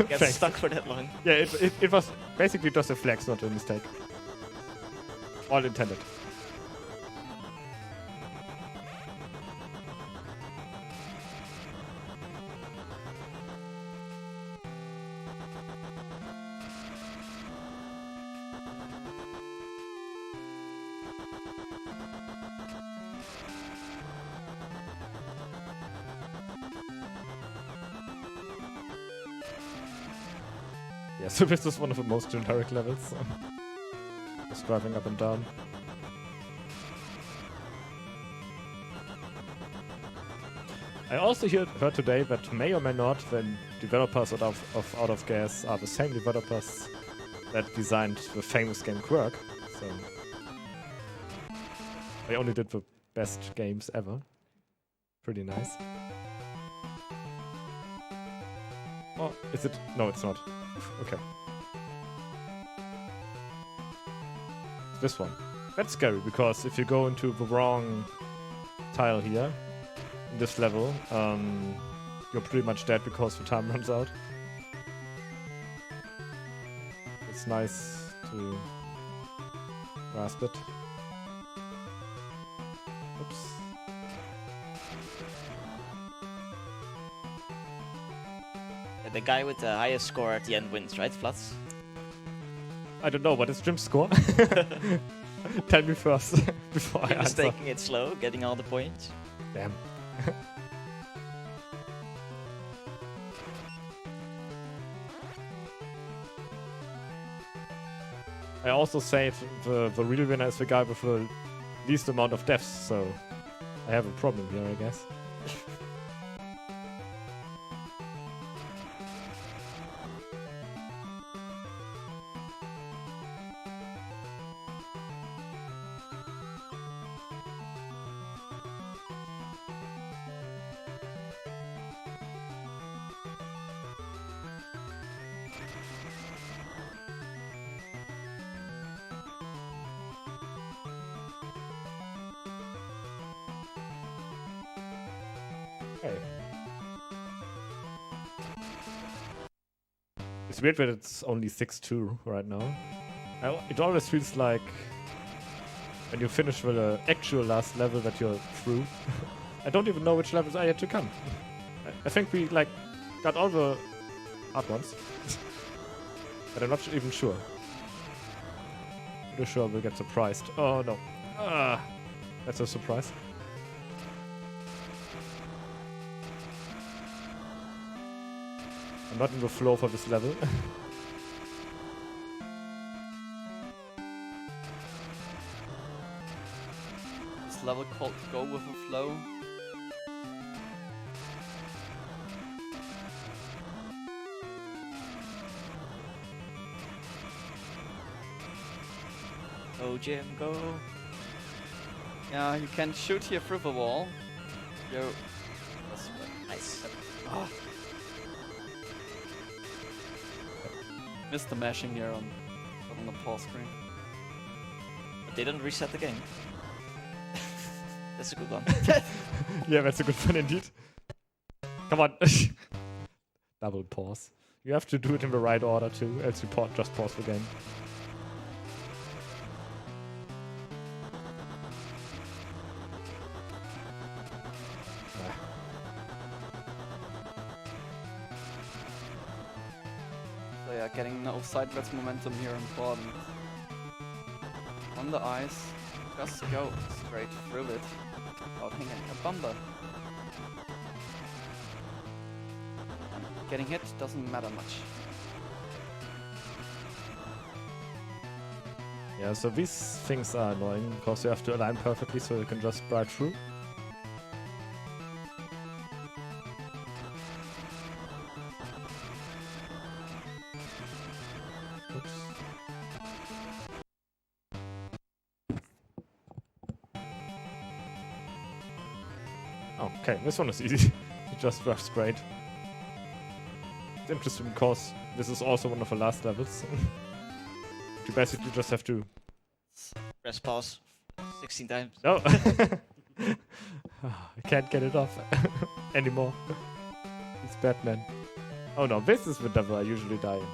Speaker 5: Get
Speaker 2: Thanks.
Speaker 5: stuck for that long.
Speaker 2: Yeah, it was basically just a flex, not a mistake. All intended. Yeah, so this was one of the most generic levels. Just driving up and down. I also heard today that may or may not, when developers Out of Gas are the same developers that designed the famous game Quirk. So they only did the best games ever. Pretty nice. Oh, is it? No, it's not. Okay. This one. That's scary, because if you go into the wrong tile here, in this level, you're pretty much dead because the time runs out. It's nice to grasp it. Oops.
Speaker 5: Yeah, the guy with the highest score at the end wins, right, Flutz?
Speaker 2: I don't know, what is JimB's score? Tell me first, before I
Speaker 5: You're just
Speaker 2: answer.
Speaker 5: taking it slow, getting all the points.
Speaker 2: Damn. I also say the real winner is the guy with the least amount of deaths, so I have a problem here, I guess. Okay. It's weird that it's only 6-2 right now. It always feels like when you finish with the actual last level that you're through. I don't even know which levels are yet to come. I think we like got all the hard ones. But I'm not even sure. Pretty sure we'll get surprised. Oh no. That's a surprise. I'm not in the flow for this level.
Speaker 3: This level called Go With The Flow.
Speaker 5: Go, Jim, go.
Speaker 3: Yeah, you can shoot here through the wall. Yo. That's
Speaker 5: Nice.
Speaker 3: oh. Missed the mashing here on the pause screen.
Speaker 5: But they don't reset the game. That's a good one.
Speaker 2: Yeah, that's a good one indeed. Come on. Double pause. You have to do it in the right order too, else you just pause the game.
Speaker 3: So yeah, getting no sideways momentum here important. On the ice, just go straight through it without hanging a bumper. And getting hit doesn't matter much.
Speaker 2: Yeah, so these things are annoying because you have to align perfectly so you can just ride through. Oops. Oh, okay, this one is easy. It just drives great. It's interesting because this is also one of the last levels. You basically just have to...
Speaker 5: Press pause 16 times.
Speaker 2: No! I can't get it off anymore. It's Batman. Oh no, this is the level I usually die in.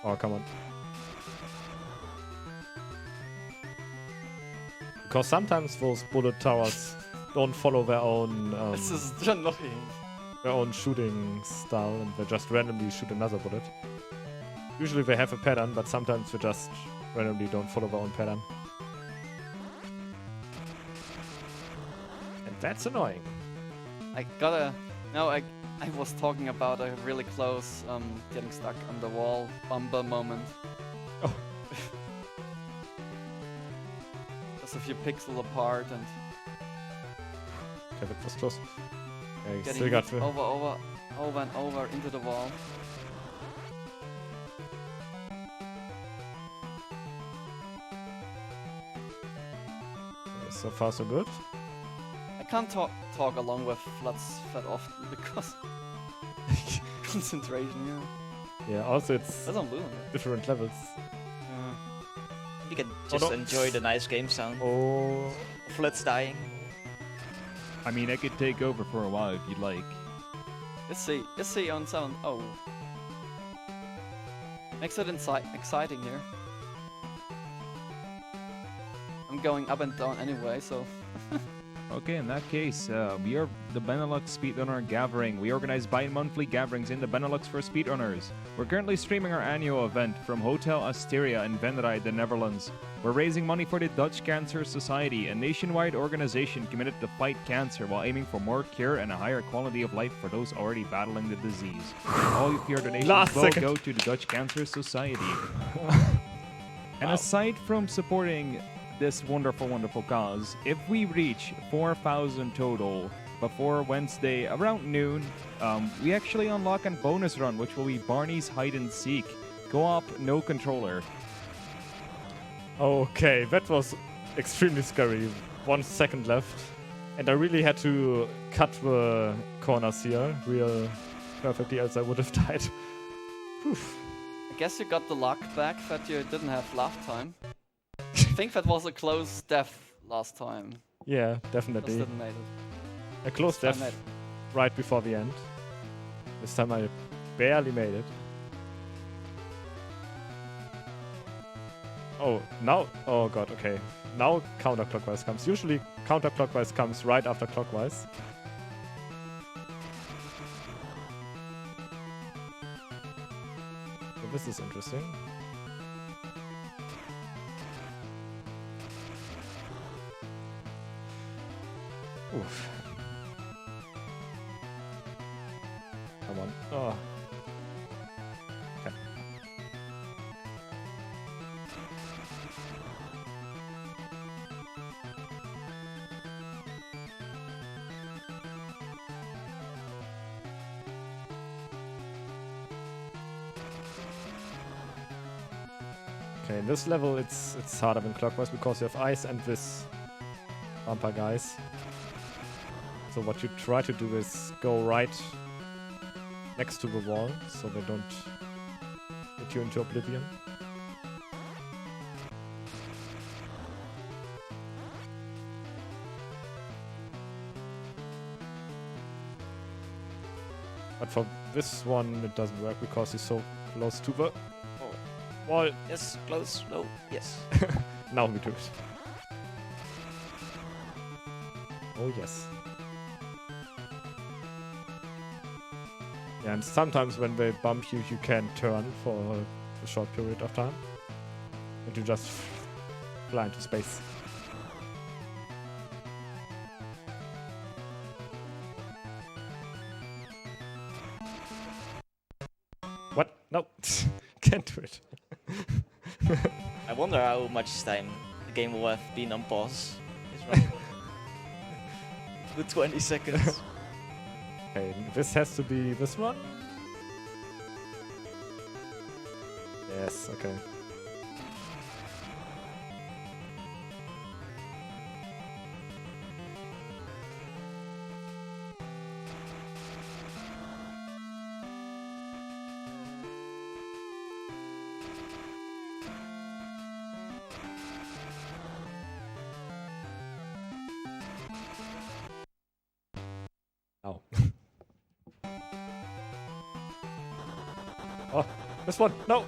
Speaker 2: Oh, come on. Because sometimes those bullet towers don't follow their own
Speaker 3: This is annoying.
Speaker 2: their own shooting style and they just randomly shoot another bullet. Usually they have a pattern, but sometimes they just randomly don't follow their own pattern. That's annoying.
Speaker 3: I gotta. No, I was talking about a really close getting stuck on the wall bumper moment.
Speaker 2: Oh.
Speaker 3: Just a few pixels apart and
Speaker 2: Okay, that was close. Yeah, you
Speaker 3: getting
Speaker 2: still got
Speaker 3: hit over and over into the wall.
Speaker 2: so far so good.
Speaker 3: I can't talk along with Flutz that often because concentration.
Speaker 2: Yeah, also it's
Speaker 3: That's unbelievable.
Speaker 2: different levels.
Speaker 3: Yeah.
Speaker 5: You can just
Speaker 2: no.
Speaker 5: enjoy the nice game sound.
Speaker 2: Oh,
Speaker 5: Flutz dying.
Speaker 1: I mean, I could take over for a while if you'd like.
Speaker 3: Let's see on sound. Oh, makes it exciting here. I'm going up and down anyway, so.
Speaker 1: Okay, in that case, we are the Benelux Speedrunner Gathering. We organize bi-monthly gatherings in the Benelux for speedrunners. We're currently streaming our annual event from Hotel Asteria in Venray, the Netherlands. We're raising money for the Dutch Cancer Society, a nationwide organization committed to fight cancer while aiming for more cure and a higher quality of life for those already battling the disease. All of your donations
Speaker 2: Last
Speaker 1: will
Speaker 2: second.
Speaker 1: go to the Dutch Cancer Society. And aside from supporting this wonderful, wonderful cause, if we reach 4,000 total before Wednesday around noon, we actually unlock a bonus run, which will be Barney's Hide and Seek. Co-op, no controller.
Speaker 2: okay, that was extremely scary. 1 second left. And I really had to cut the corners here real perfectly, else I would have died. Whew.
Speaker 3: I guess you got the luck back that you didn't have last time. I think that was a close death last time.
Speaker 2: Yeah,
Speaker 3: Just
Speaker 2: definitely.
Speaker 3: didn't make it.
Speaker 2: A close
Speaker 3: This time
Speaker 2: death right before the end. This time I barely made it. Oh, now... Oh god, okay. Now counterclockwise comes. Usually counterclockwise comes right after clockwise. So this is interesting. Oof. Come on. Oh. Okay. Okay, in this level it's harder than clockwise because you have ice and this bumper guys. So what you try to do is go right next to the wall so they don't get you into oblivion. But for this one it doesn't work because he's so close to the wall.
Speaker 5: Yes, close, low, yes.
Speaker 2: Now we do it. Oh yes. Yeah, and sometimes when they bump you, you can turn for a short period of time. And you just fly into space. What? No. Can't do it.
Speaker 5: I wonder how much time the game will have been on pause. It's running. The 20 seconds.
Speaker 2: Okay, this has to be this one? Yes, okay. Oh. Oh, this one! No!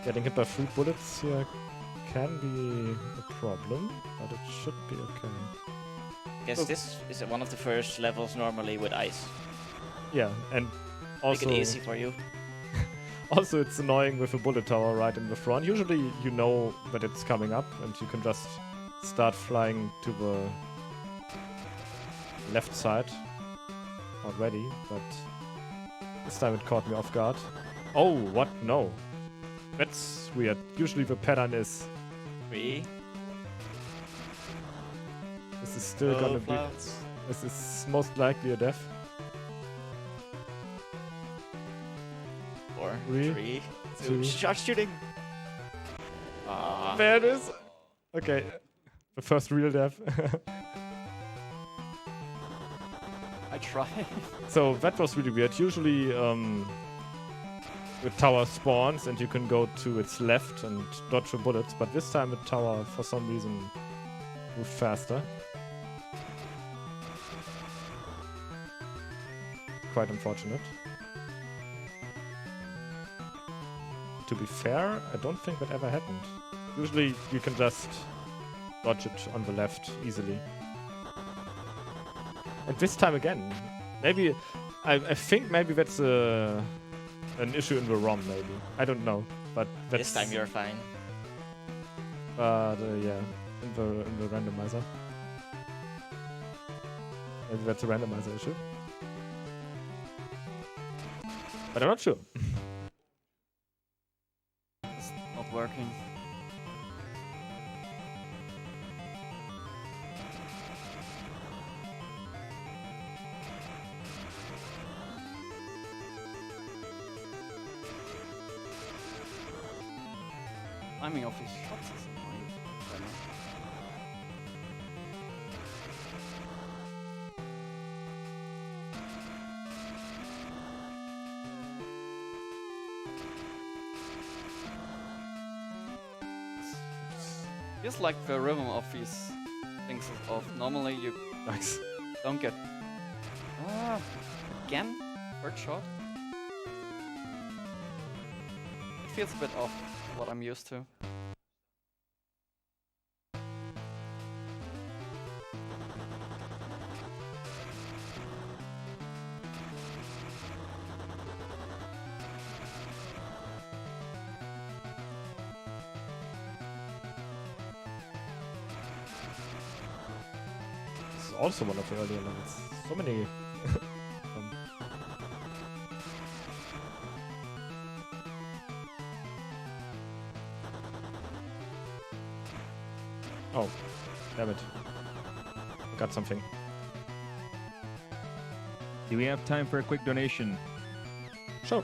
Speaker 2: Getting hit by 3 bullets here can be a problem, but it should be okay.
Speaker 5: Guess this is one of the first levels normally with ice.
Speaker 2: Yeah, and also...
Speaker 5: Make it easy for you.
Speaker 2: Also, it's annoying with a bullet tower right in the front. Usually you know that it's coming up and you can just start flying to the left side already, but this time it caught me off guard. Oh, what? No. That's weird. Usually the pattern is
Speaker 5: 3.
Speaker 2: this is still gonna be.
Speaker 5: Flutz.
Speaker 2: This is most likely a death.
Speaker 5: 4,
Speaker 2: Three,
Speaker 5: 3, 2.
Speaker 2: two.
Speaker 5: Start shooting. Ah.
Speaker 2: There it is. Okay, the first real death.
Speaker 3: I tried.
Speaker 2: So that was really weird. Usually, the tower spawns and you can go to its left and dodge the bullets, but this time the tower, for some reason, moved faster. Quite unfortunate. To be fair, I don't think that ever happened. Usually you can just dodge it on the left easily. And this time again, maybe I think maybe that's an issue in the ROM. Maybe I don't know, but that's,
Speaker 5: This time you're fine.
Speaker 2: But yeah, in the randomizer, maybe that's a randomizer issue. But I'm not sure.
Speaker 3: It's not working. Timing of his shots is annoying. I know. Feels like the rhythm of these things is off. Normally you
Speaker 2: Nice.
Speaker 3: don't get... Again? Third shot? It feels a bit off what I'm used to.
Speaker 2: This is also one of the earlier levels. So many. Oh, damn it. Got something.
Speaker 1: Do we have time for a quick donation?
Speaker 2: Sure.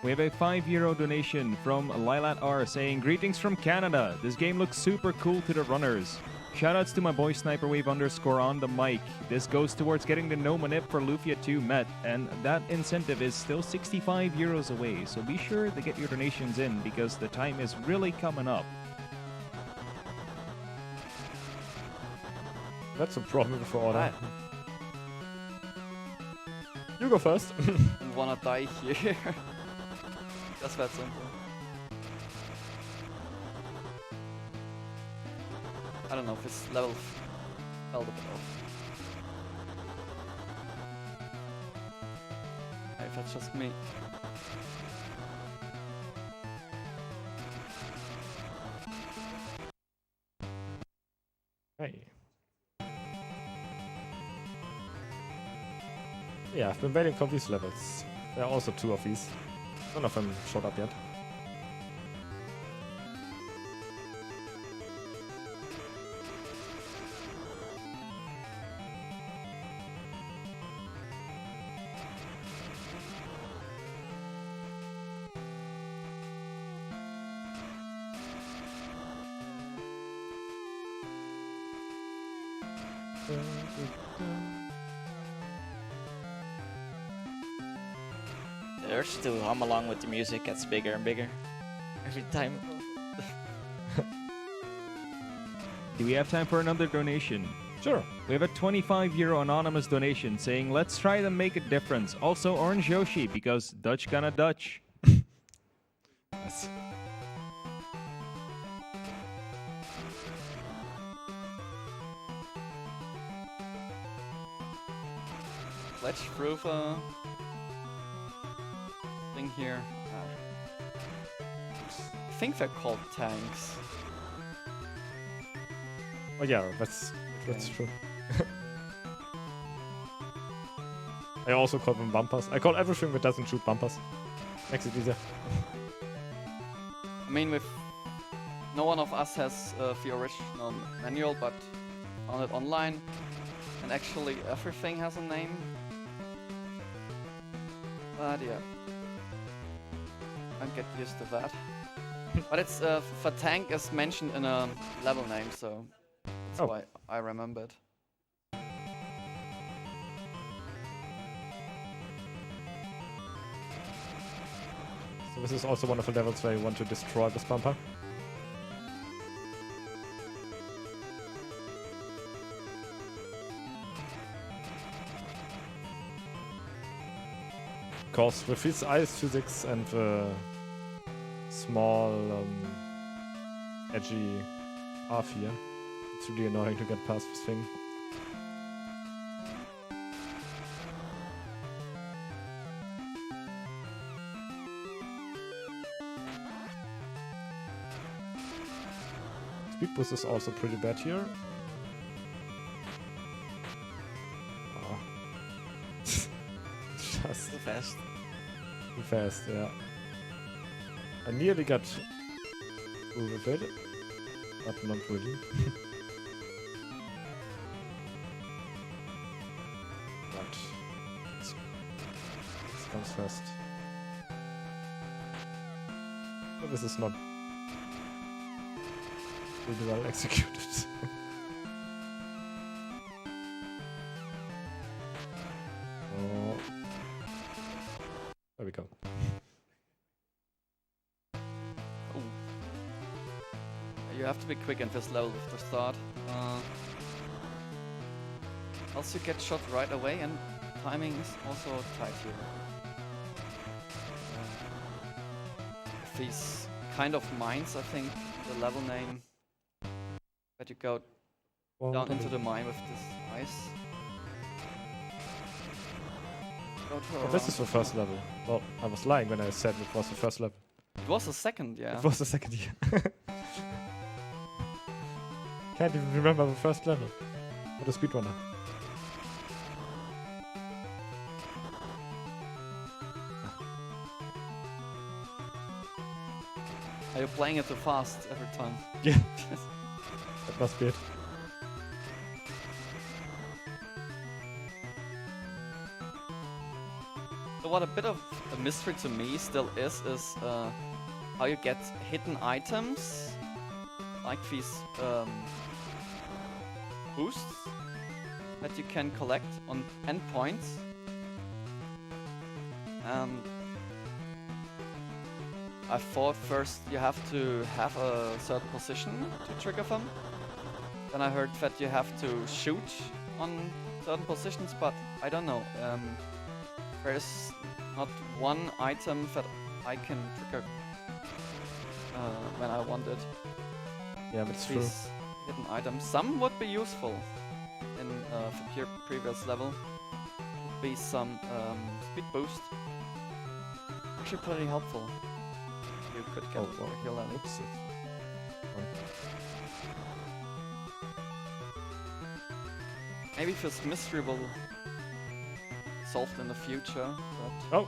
Speaker 1: We have a €5 donation from Lilat R saying, "Greetings from Canada. This game looks super cool to the runners. Shoutouts to my boy Sniperwave _ on the mic. This goes towards getting the no manip for Lufia 2 met, and that incentive is still €65 away, so be sure to get your donations in because the time is really coming up."
Speaker 2: That's a problem for order.
Speaker 3: Right.
Speaker 2: You go first.
Speaker 3: And wanna die here. Just that simple. I don't know if this level felt a bit off. If that's just me.
Speaker 2: Hey. Yeah, I've been waiting for these levels. There are also 2 of these. None of them showed up yet.
Speaker 5: The urge to hum along with the music gets bigger and bigger every time.
Speaker 1: Do we have time for another donation?
Speaker 2: Sure.
Speaker 1: We have a €25 anonymous donation saying, "Let's try to make a difference. Also Orange Yoshi because Dutch gonna Dutch."
Speaker 2: Yes.
Speaker 3: Let's prove a thing here. I think they're called tanks.
Speaker 2: Oh yeah, that's true. I also call them bumpers. I call everything that doesn't shoot bumpers. Makes it easier.
Speaker 3: I mean, no one of us has the original manual, but found it online, and actually everything has a name. But yeah, can't get used to that. But it's for tank is mentioned in a level name, so that's why I remembered.
Speaker 2: So this is also one of the levels where you want to destroy this bumper. Because with his ice physics and the small edgy half here, it's really annoying to get past this thing. Speed boost is also pretty bad here. Oh. Just
Speaker 5: Too fast.
Speaker 2: too fast, yeah. I nearly got through with it, but not really. But this comes first. But this is not really well executed. Oh. There we go.
Speaker 3: You have to be quick in this level with the start. Else you get shot right away, and timing is also tight here. These kind of mines, I think the level name, that you go down into the mine with this ice.
Speaker 2: Oh, this is the first level. Well, I was lying when I said it was the first level.
Speaker 3: It was the second, yeah.
Speaker 2: It was the second year. Can't even remember the first level. What a speedrunner.
Speaker 3: Are you playing it too fast every time?
Speaker 2: Yeah. That must be it.
Speaker 3: So what a bit of a mystery to me still is how you get hidden items, like these boosts that you can collect on endpoints. I thought first you have to have a certain position to trigger them. Then I heard that you have to shoot on certain positions, but I don't know. There's not one item that I can trigger when I want it.
Speaker 2: Yeah, that's true.
Speaker 3: These hidden items. Some would be useful in the previous level. Would be some speed boost. Actually pretty helpful. You could get regularly.
Speaker 2: Oops.
Speaker 3: Maybe this mystery will solved in the future, but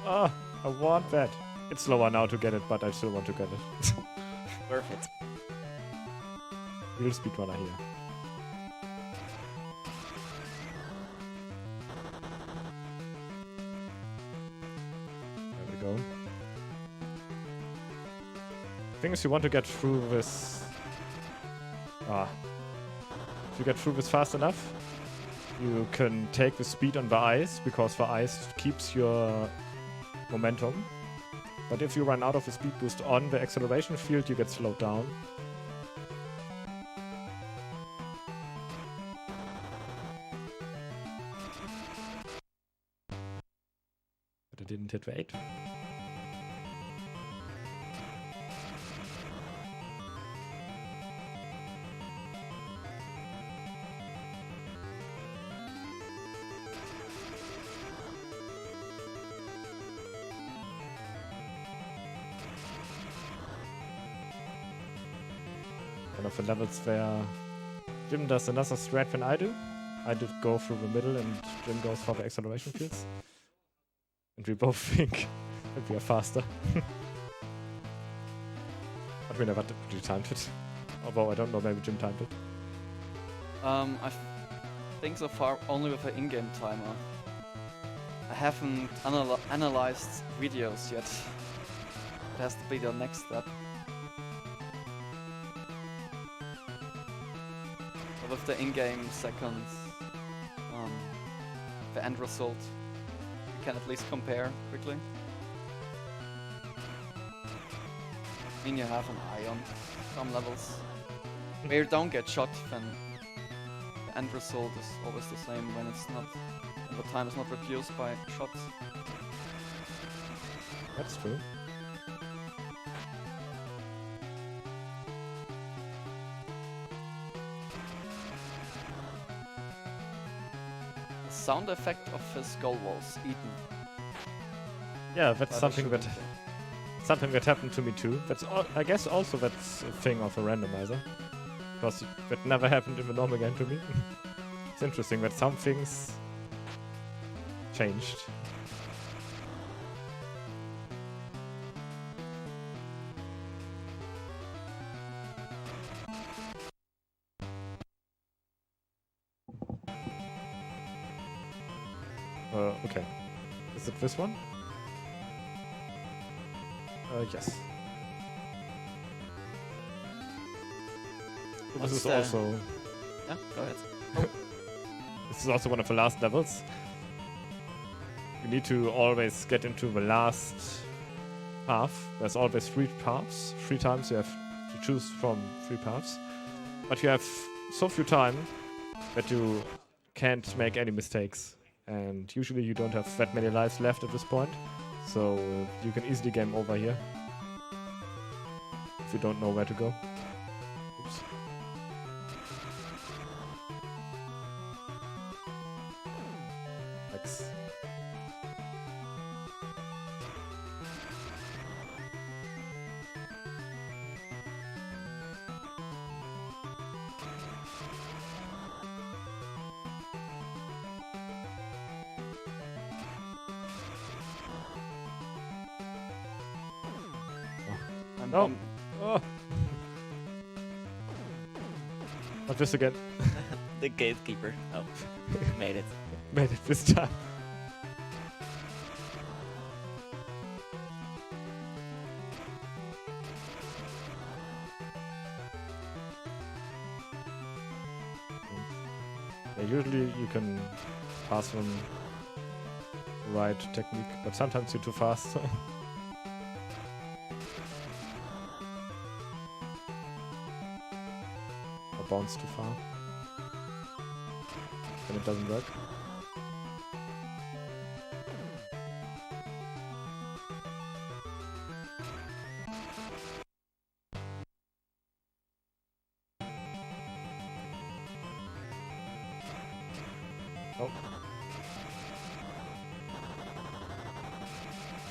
Speaker 2: I want that. It's slower now to get it, but I still want to get it.
Speaker 5: Perfect.
Speaker 2: Real speedrunner here. There we go. Thing is, you want to get through this. If you get through this fast enough, you can take the speed on the ice, because the ice keeps your momentum. But if you run out of the speed boost on the acceleration field, you get slowed down. But I didn't hit the 8. One of the levels where Jim does another strat than I do. I did go through the middle and Jim goes for the acceleration fields. And we both think that we are faster. But we never really timed it. Although I don't know, maybe Jim timed it.
Speaker 3: I think so far only with an in-game timer. I haven't analyzed videos yet. It has to be the next step. But with the in-game seconds, the end result, you can at least compare quickly. I mean, you have an eye on some levels. Where you don't get shot, then the end result is always the same when it's not, when the time is not reduced by shots.
Speaker 2: That's true.
Speaker 3: The sound effect of his goal was eaten.
Speaker 2: Yeah, that's
Speaker 3: by the
Speaker 2: something
Speaker 3: shooting
Speaker 2: that
Speaker 3: thing.
Speaker 2: something that happened to me too. That's I guess also that's a thing of a randomizer. Because that never happened in the normal game to me. It's interesting that some things changed. Okay. Is it this one? Yes. This
Speaker 5: What's
Speaker 2: is
Speaker 5: the-
Speaker 2: also
Speaker 5: Yeah, go ahead.
Speaker 2: this is also one of the last levels. You need to always get into the last path. There's always 3 paths. 3 times you have to choose from 3 paths. But you have so few time that you can't make any mistakes. And usually you don't have that many lives left at this point. So you can easily game over here. If you don't know where to go. Oops. X.
Speaker 3: I'm
Speaker 2: No.
Speaker 3: bummed.
Speaker 2: Oh. Not this again.
Speaker 5: The gatekeeper. Oh, made it.
Speaker 2: Made it this time. Yeah, usually you can pass them right technique, but sometimes you're too fast. Or bounce too far. Then it doesn't work. Oh,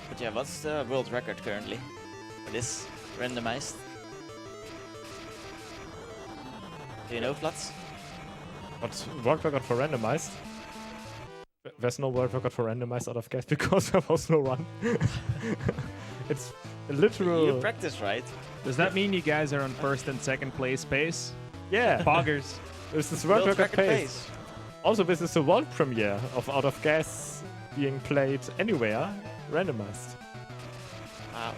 Speaker 5: But yeah, what's the world record currently for this randomized? Do you know, Flutz?
Speaker 2: what's world record for randomized? There's no world record for randomized out of gas because there was no run. It's a literal.
Speaker 5: You practice, right?
Speaker 1: Does that mean you guys are on first and second place pace?
Speaker 2: Yeah,
Speaker 1: Poggers.
Speaker 2: this is world record pace. Also, this is the world premiere of Out of Gas being played anywhere, randomized.
Speaker 5: Wow.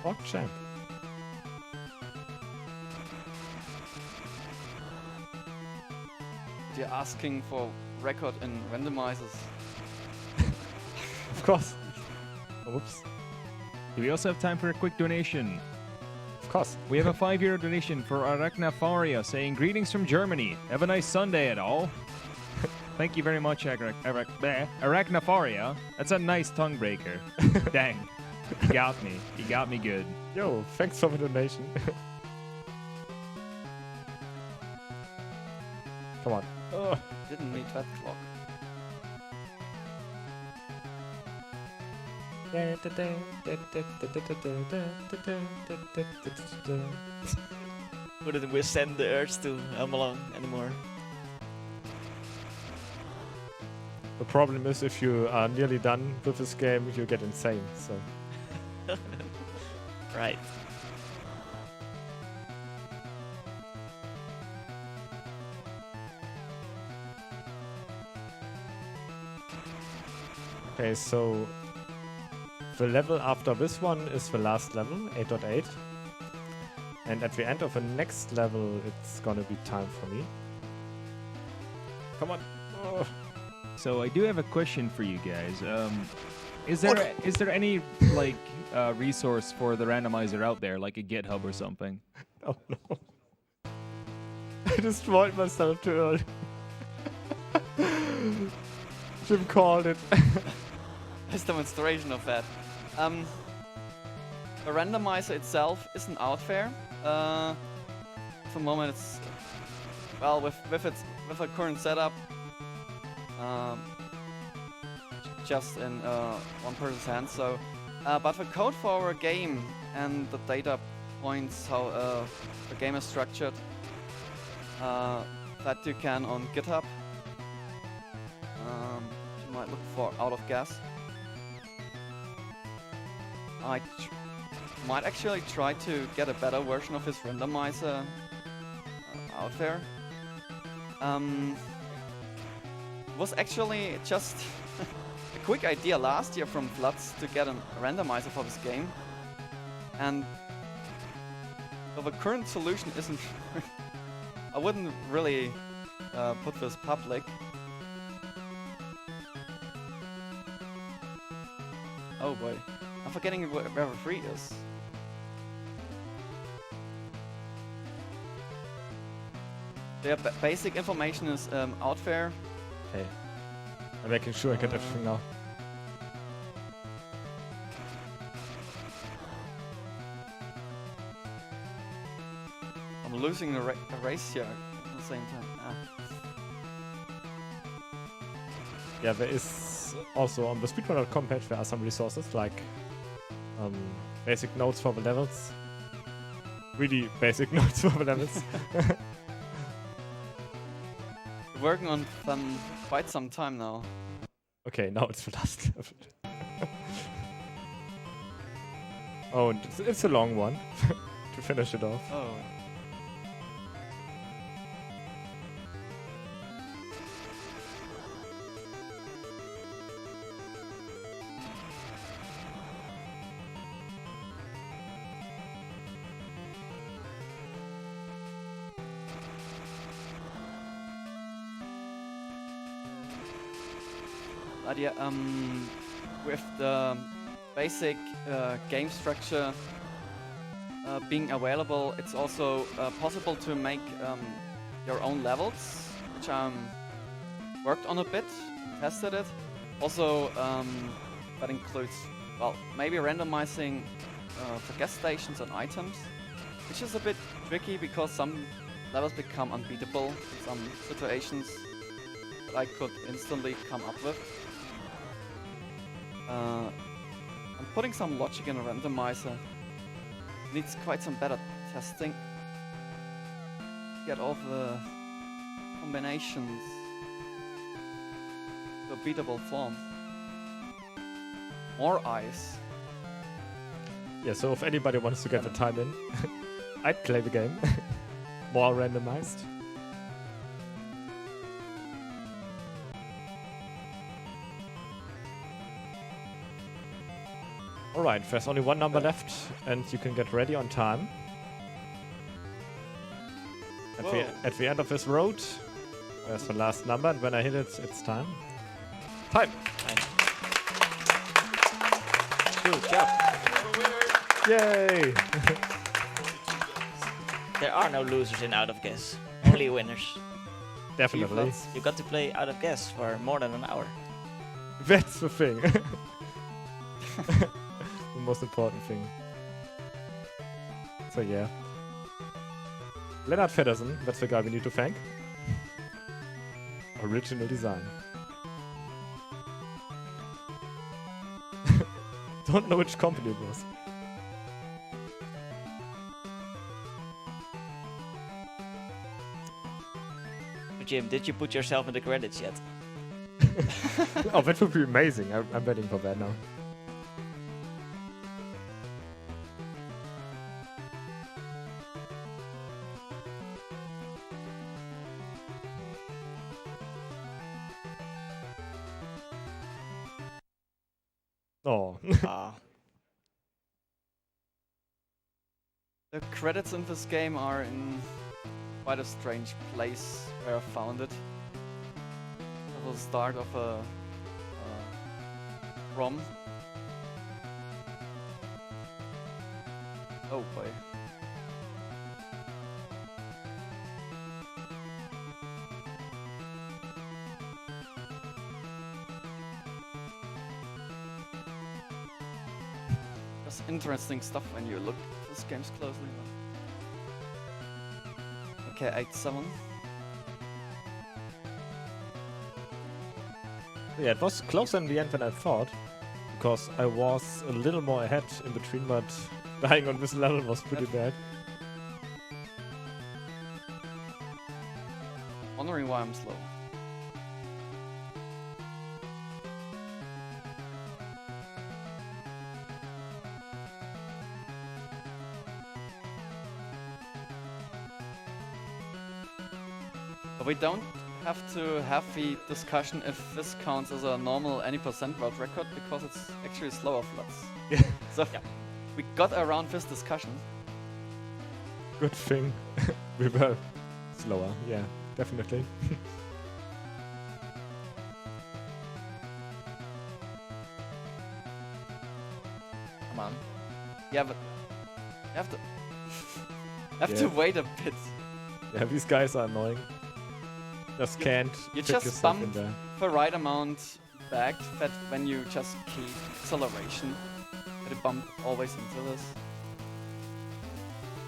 Speaker 2: Rock champ.
Speaker 3: You're asking for record in randomizers.
Speaker 2: Of course. Oh, whoops.
Speaker 1: Do we also have time for a quick donation?
Speaker 2: Of course.
Speaker 1: We have a €5 donation for Arachnafaria saying, greetings from Germany. Have a nice Sunday at all. Thank you very much, Arachnafaria. That's a nice tongue breaker. Dang. You got me. You got me good.
Speaker 2: Yo, thanks for the donation. Come on. Oh.
Speaker 3: Didn't need that clock.
Speaker 5: wouldn't withstand the urge to hum along anymore.
Speaker 2: The problem is if you are nearly done with this game, you get insane. So
Speaker 5: Right.
Speaker 2: okay, so the level after this one is the last level, 8.8. And at the end of the next level, it's gonna be time for me. Come on. Oh.
Speaker 1: So I do have a question for you guys. Is there any like resource for the randomizer out there, like a GitHub or something?
Speaker 2: Oh no. I destroyed myself too early. Jim called it.
Speaker 3: Nice demonstration of that. The randomizer itself isn't out there. For the moment, it's well with the current setup, just in one person's hands. So, but the code for our game and the data points how the game is structured, that you can on GitHub. You might look for Out of Gas. I might actually try to get a better version of his randomizer out there. Was actually just a quick idea last year from Flutz to get a randomizer for this game, and well, the current solution isn't. I wouldn't really put this public. Oh boy. I'm forgetting where the 3 is. The basic information is out there.
Speaker 2: Hey, I'm making sure I get everything now.
Speaker 3: I'm losing the race here at the same time.
Speaker 2: Yeah, there is also on the speedrun.com page there are some resources like basic notes for the levels. Really basic notes for the levels.
Speaker 3: Working on them quite some time now.
Speaker 2: Okay, now it's the last level. Oh, and it's a long one to finish it off.
Speaker 3: Oh. But yeah, with the basic game structure being available, it's also possible to make your own levels, which I worked on a bit, tested it. Also, that includes, well, maybe randomizing for gas stations and items, which is a bit tricky because some levels become unbeatable in some situations that I could instantly come up with. I'm putting some logic in a randomizer. Needs quite some better testing. Get all the combinations to a beatable form. More ice.
Speaker 2: Yeah, so if anybody wants to get the time in, I'd play the game. More randomized. Alright, there's only one number left and you can get ready on time. At the end of this road, there's the last number, and when I hit it, it's time. Time!
Speaker 5: Good job.
Speaker 2: Yay!
Speaker 5: There are no losers in Out of Gas, only winners.
Speaker 2: Definitely.
Speaker 5: You got to play Out of Gas for more than an hour.
Speaker 2: That's the thing. The most important thing. So yeah. Lennart Feddersen, that's the guy we need to thank. Original design. Don't know which company it was.
Speaker 5: Jim, did you put yourself in the credits yet?
Speaker 2: Oh, that would be amazing. I'm waiting for that now. Oh.
Speaker 5: Ah.
Speaker 3: The credits in this game are in quite a strange place where I found it. At the start of a ROM. Oh boy. That's interesting stuff when you look at these games closely. Okay, 8-7.
Speaker 2: Yeah, it was closer in the end than I thought, because I was a little more ahead in between, but dying on this level was pretty bad.
Speaker 3: Wondering why I'm slow. But we don't have to have the discussion if this counts as a normal any % world record, because it's actually slower Flutz.
Speaker 2: Yeah.
Speaker 3: So we got around this discussion.
Speaker 2: Good thing we were slower, yeah, definitely.
Speaker 5: Come on.
Speaker 3: Yeah, but you have to
Speaker 2: Yeah.
Speaker 3: wait a bit.
Speaker 2: Yeah, these guys are annoying. Just can't
Speaker 3: You
Speaker 2: fit
Speaker 3: just
Speaker 2: yourself in
Speaker 3: bump
Speaker 2: there.
Speaker 3: the right amount back that when you just keep acceleration, that it bump always into this.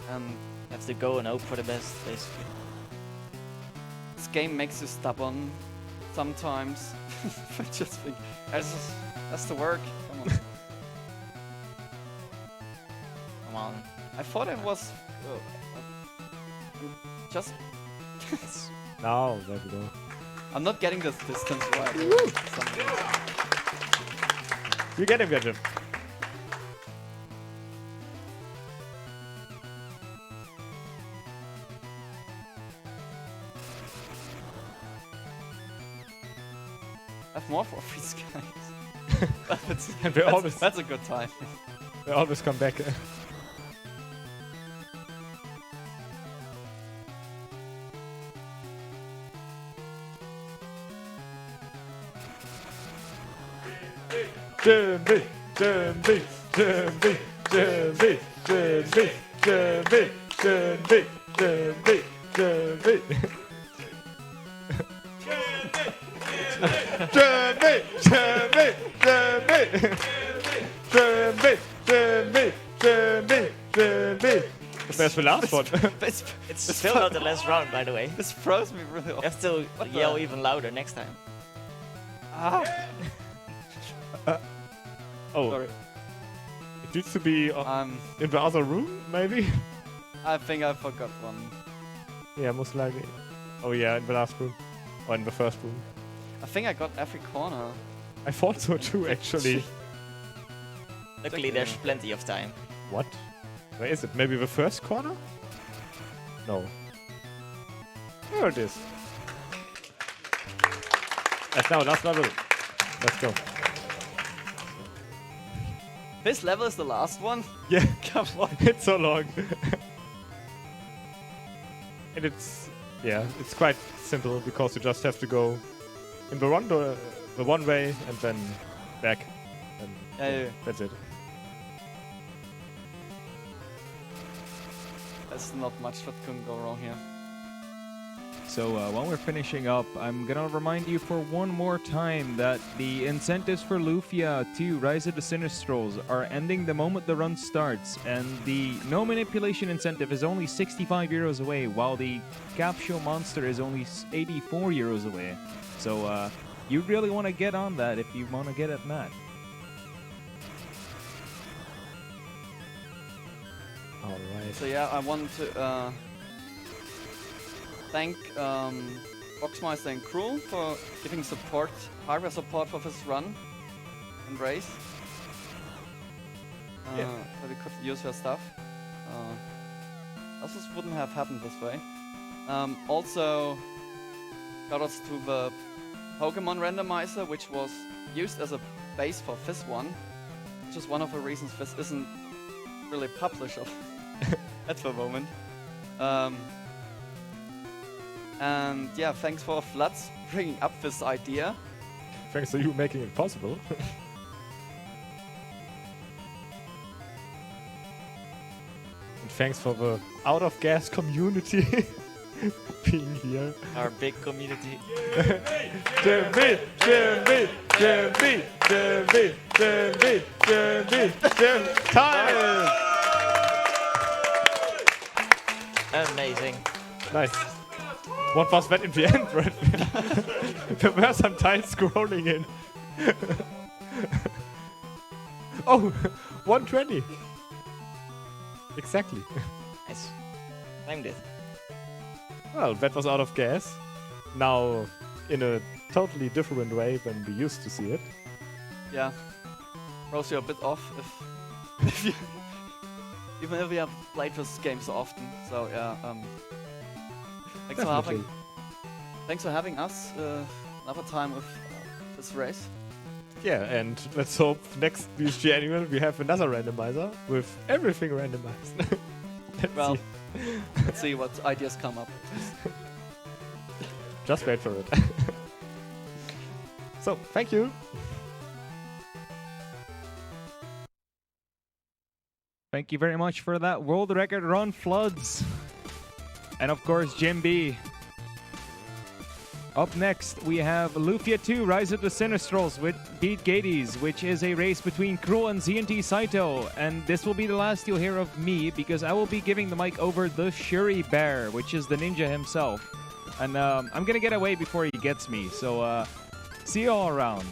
Speaker 3: And
Speaker 5: You have to go and hope for the best, basically.
Speaker 3: this game makes you stubborn sometimes. I just think that's the work. Come on.
Speaker 5: Come on.
Speaker 3: I thought it was just.
Speaker 2: Now, there we go.
Speaker 3: I'm not getting this distance right.
Speaker 2: You get him, Jim.
Speaker 3: I have more for these guys.
Speaker 2: And they always,
Speaker 3: That's a good time.
Speaker 2: they always come back. JimB, JimB, JimB, JimB, JimB, JimB, JimB, JimB, JimB. JimB, JimB, JimB, JimB, JimB, JimB, JimB. That's the last one.
Speaker 3: This,
Speaker 5: It's still not the last round, by the way.
Speaker 3: this froze me really
Speaker 5: You
Speaker 3: off.
Speaker 5: have to
Speaker 3: What
Speaker 5: yell
Speaker 3: the-
Speaker 5: even louder next time.
Speaker 3: Ah,
Speaker 2: Oh,
Speaker 3: sorry.
Speaker 2: it needs to be in the other room, maybe?
Speaker 3: I think I forgot one.
Speaker 2: Yeah, most likely. Oh yeah, in the last room. Or in the first room.
Speaker 3: I think I got every corner.
Speaker 2: I thought so too, actually.
Speaker 5: Luckily, there's plenty of time.
Speaker 2: What? Where is it? Maybe the first corner? No. There it is. That's now last level. Let's go.
Speaker 3: This level is the last one?
Speaker 2: Yeah,
Speaker 3: Come on.
Speaker 2: it's so long. And it's, yeah, it's quite simple because you just have to go in the one way and then back. And
Speaker 3: Yeah.
Speaker 2: that's it.
Speaker 3: There's not much that can go wrong here.
Speaker 1: So while we're finishing up, I'm gonna remind you for one more time that the incentives for Lufia 2 Rise of the Sinistrals are ending the moment the run starts, and the no manipulation incentive is only 65 euros away, while the Capsule Monster is only 84 euros away. So you really want to get on that if you want to get at that.
Speaker 2: Alright.
Speaker 3: So yeah, I want to thank Boxmeister and Cruel for giving support, hardware support for this run and race. So we could use their stuff. Else this wouldn't have happened this way. Also, shoutouts to the Pokemon Randomizer, which was used as a base for this one, which is one of the reasons this isn't really published at the moment. And yeah, thanks for Flutz bringing up this idea.
Speaker 2: Thanks to you making it possible. And thanks for the Out of Gas community being here.
Speaker 5: Our big community.
Speaker 2: JimB, JimB, JimB, JimB, JimB, JimB, JimB. Time!
Speaker 5: Amazing.
Speaker 2: Nice. What was that in the end, right? There were some tiles scrolling in. Oh, 120. Exactly.
Speaker 5: Nice. Timed it.
Speaker 2: Well, that was Out of Gas. Now, in a totally different way than we used to see it.
Speaker 3: Yeah, throws you a bit off if you, even if we have played this game so often. So yeah, thanks for having us another time with this race.
Speaker 2: Yeah, and let's hope next BSG annual we have another randomizer with everything randomized.
Speaker 3: Well, let's see what ideas come up.
Speaker 2: Just wait for it. So, thank you.
Speaker 1: Thank you very much for that world record run, Flutz. And of course, JimB. Up next, we have Lufia 2 Rise of the Sinistrals with Beat Gades, which is a race between Cruel and ZNT Saito. And this will be the last you'll hear of me, because I will be giving the mic over the Shuri Bear, which is the ninja himself. And I'm gonna get away before he gets me, so see you all around.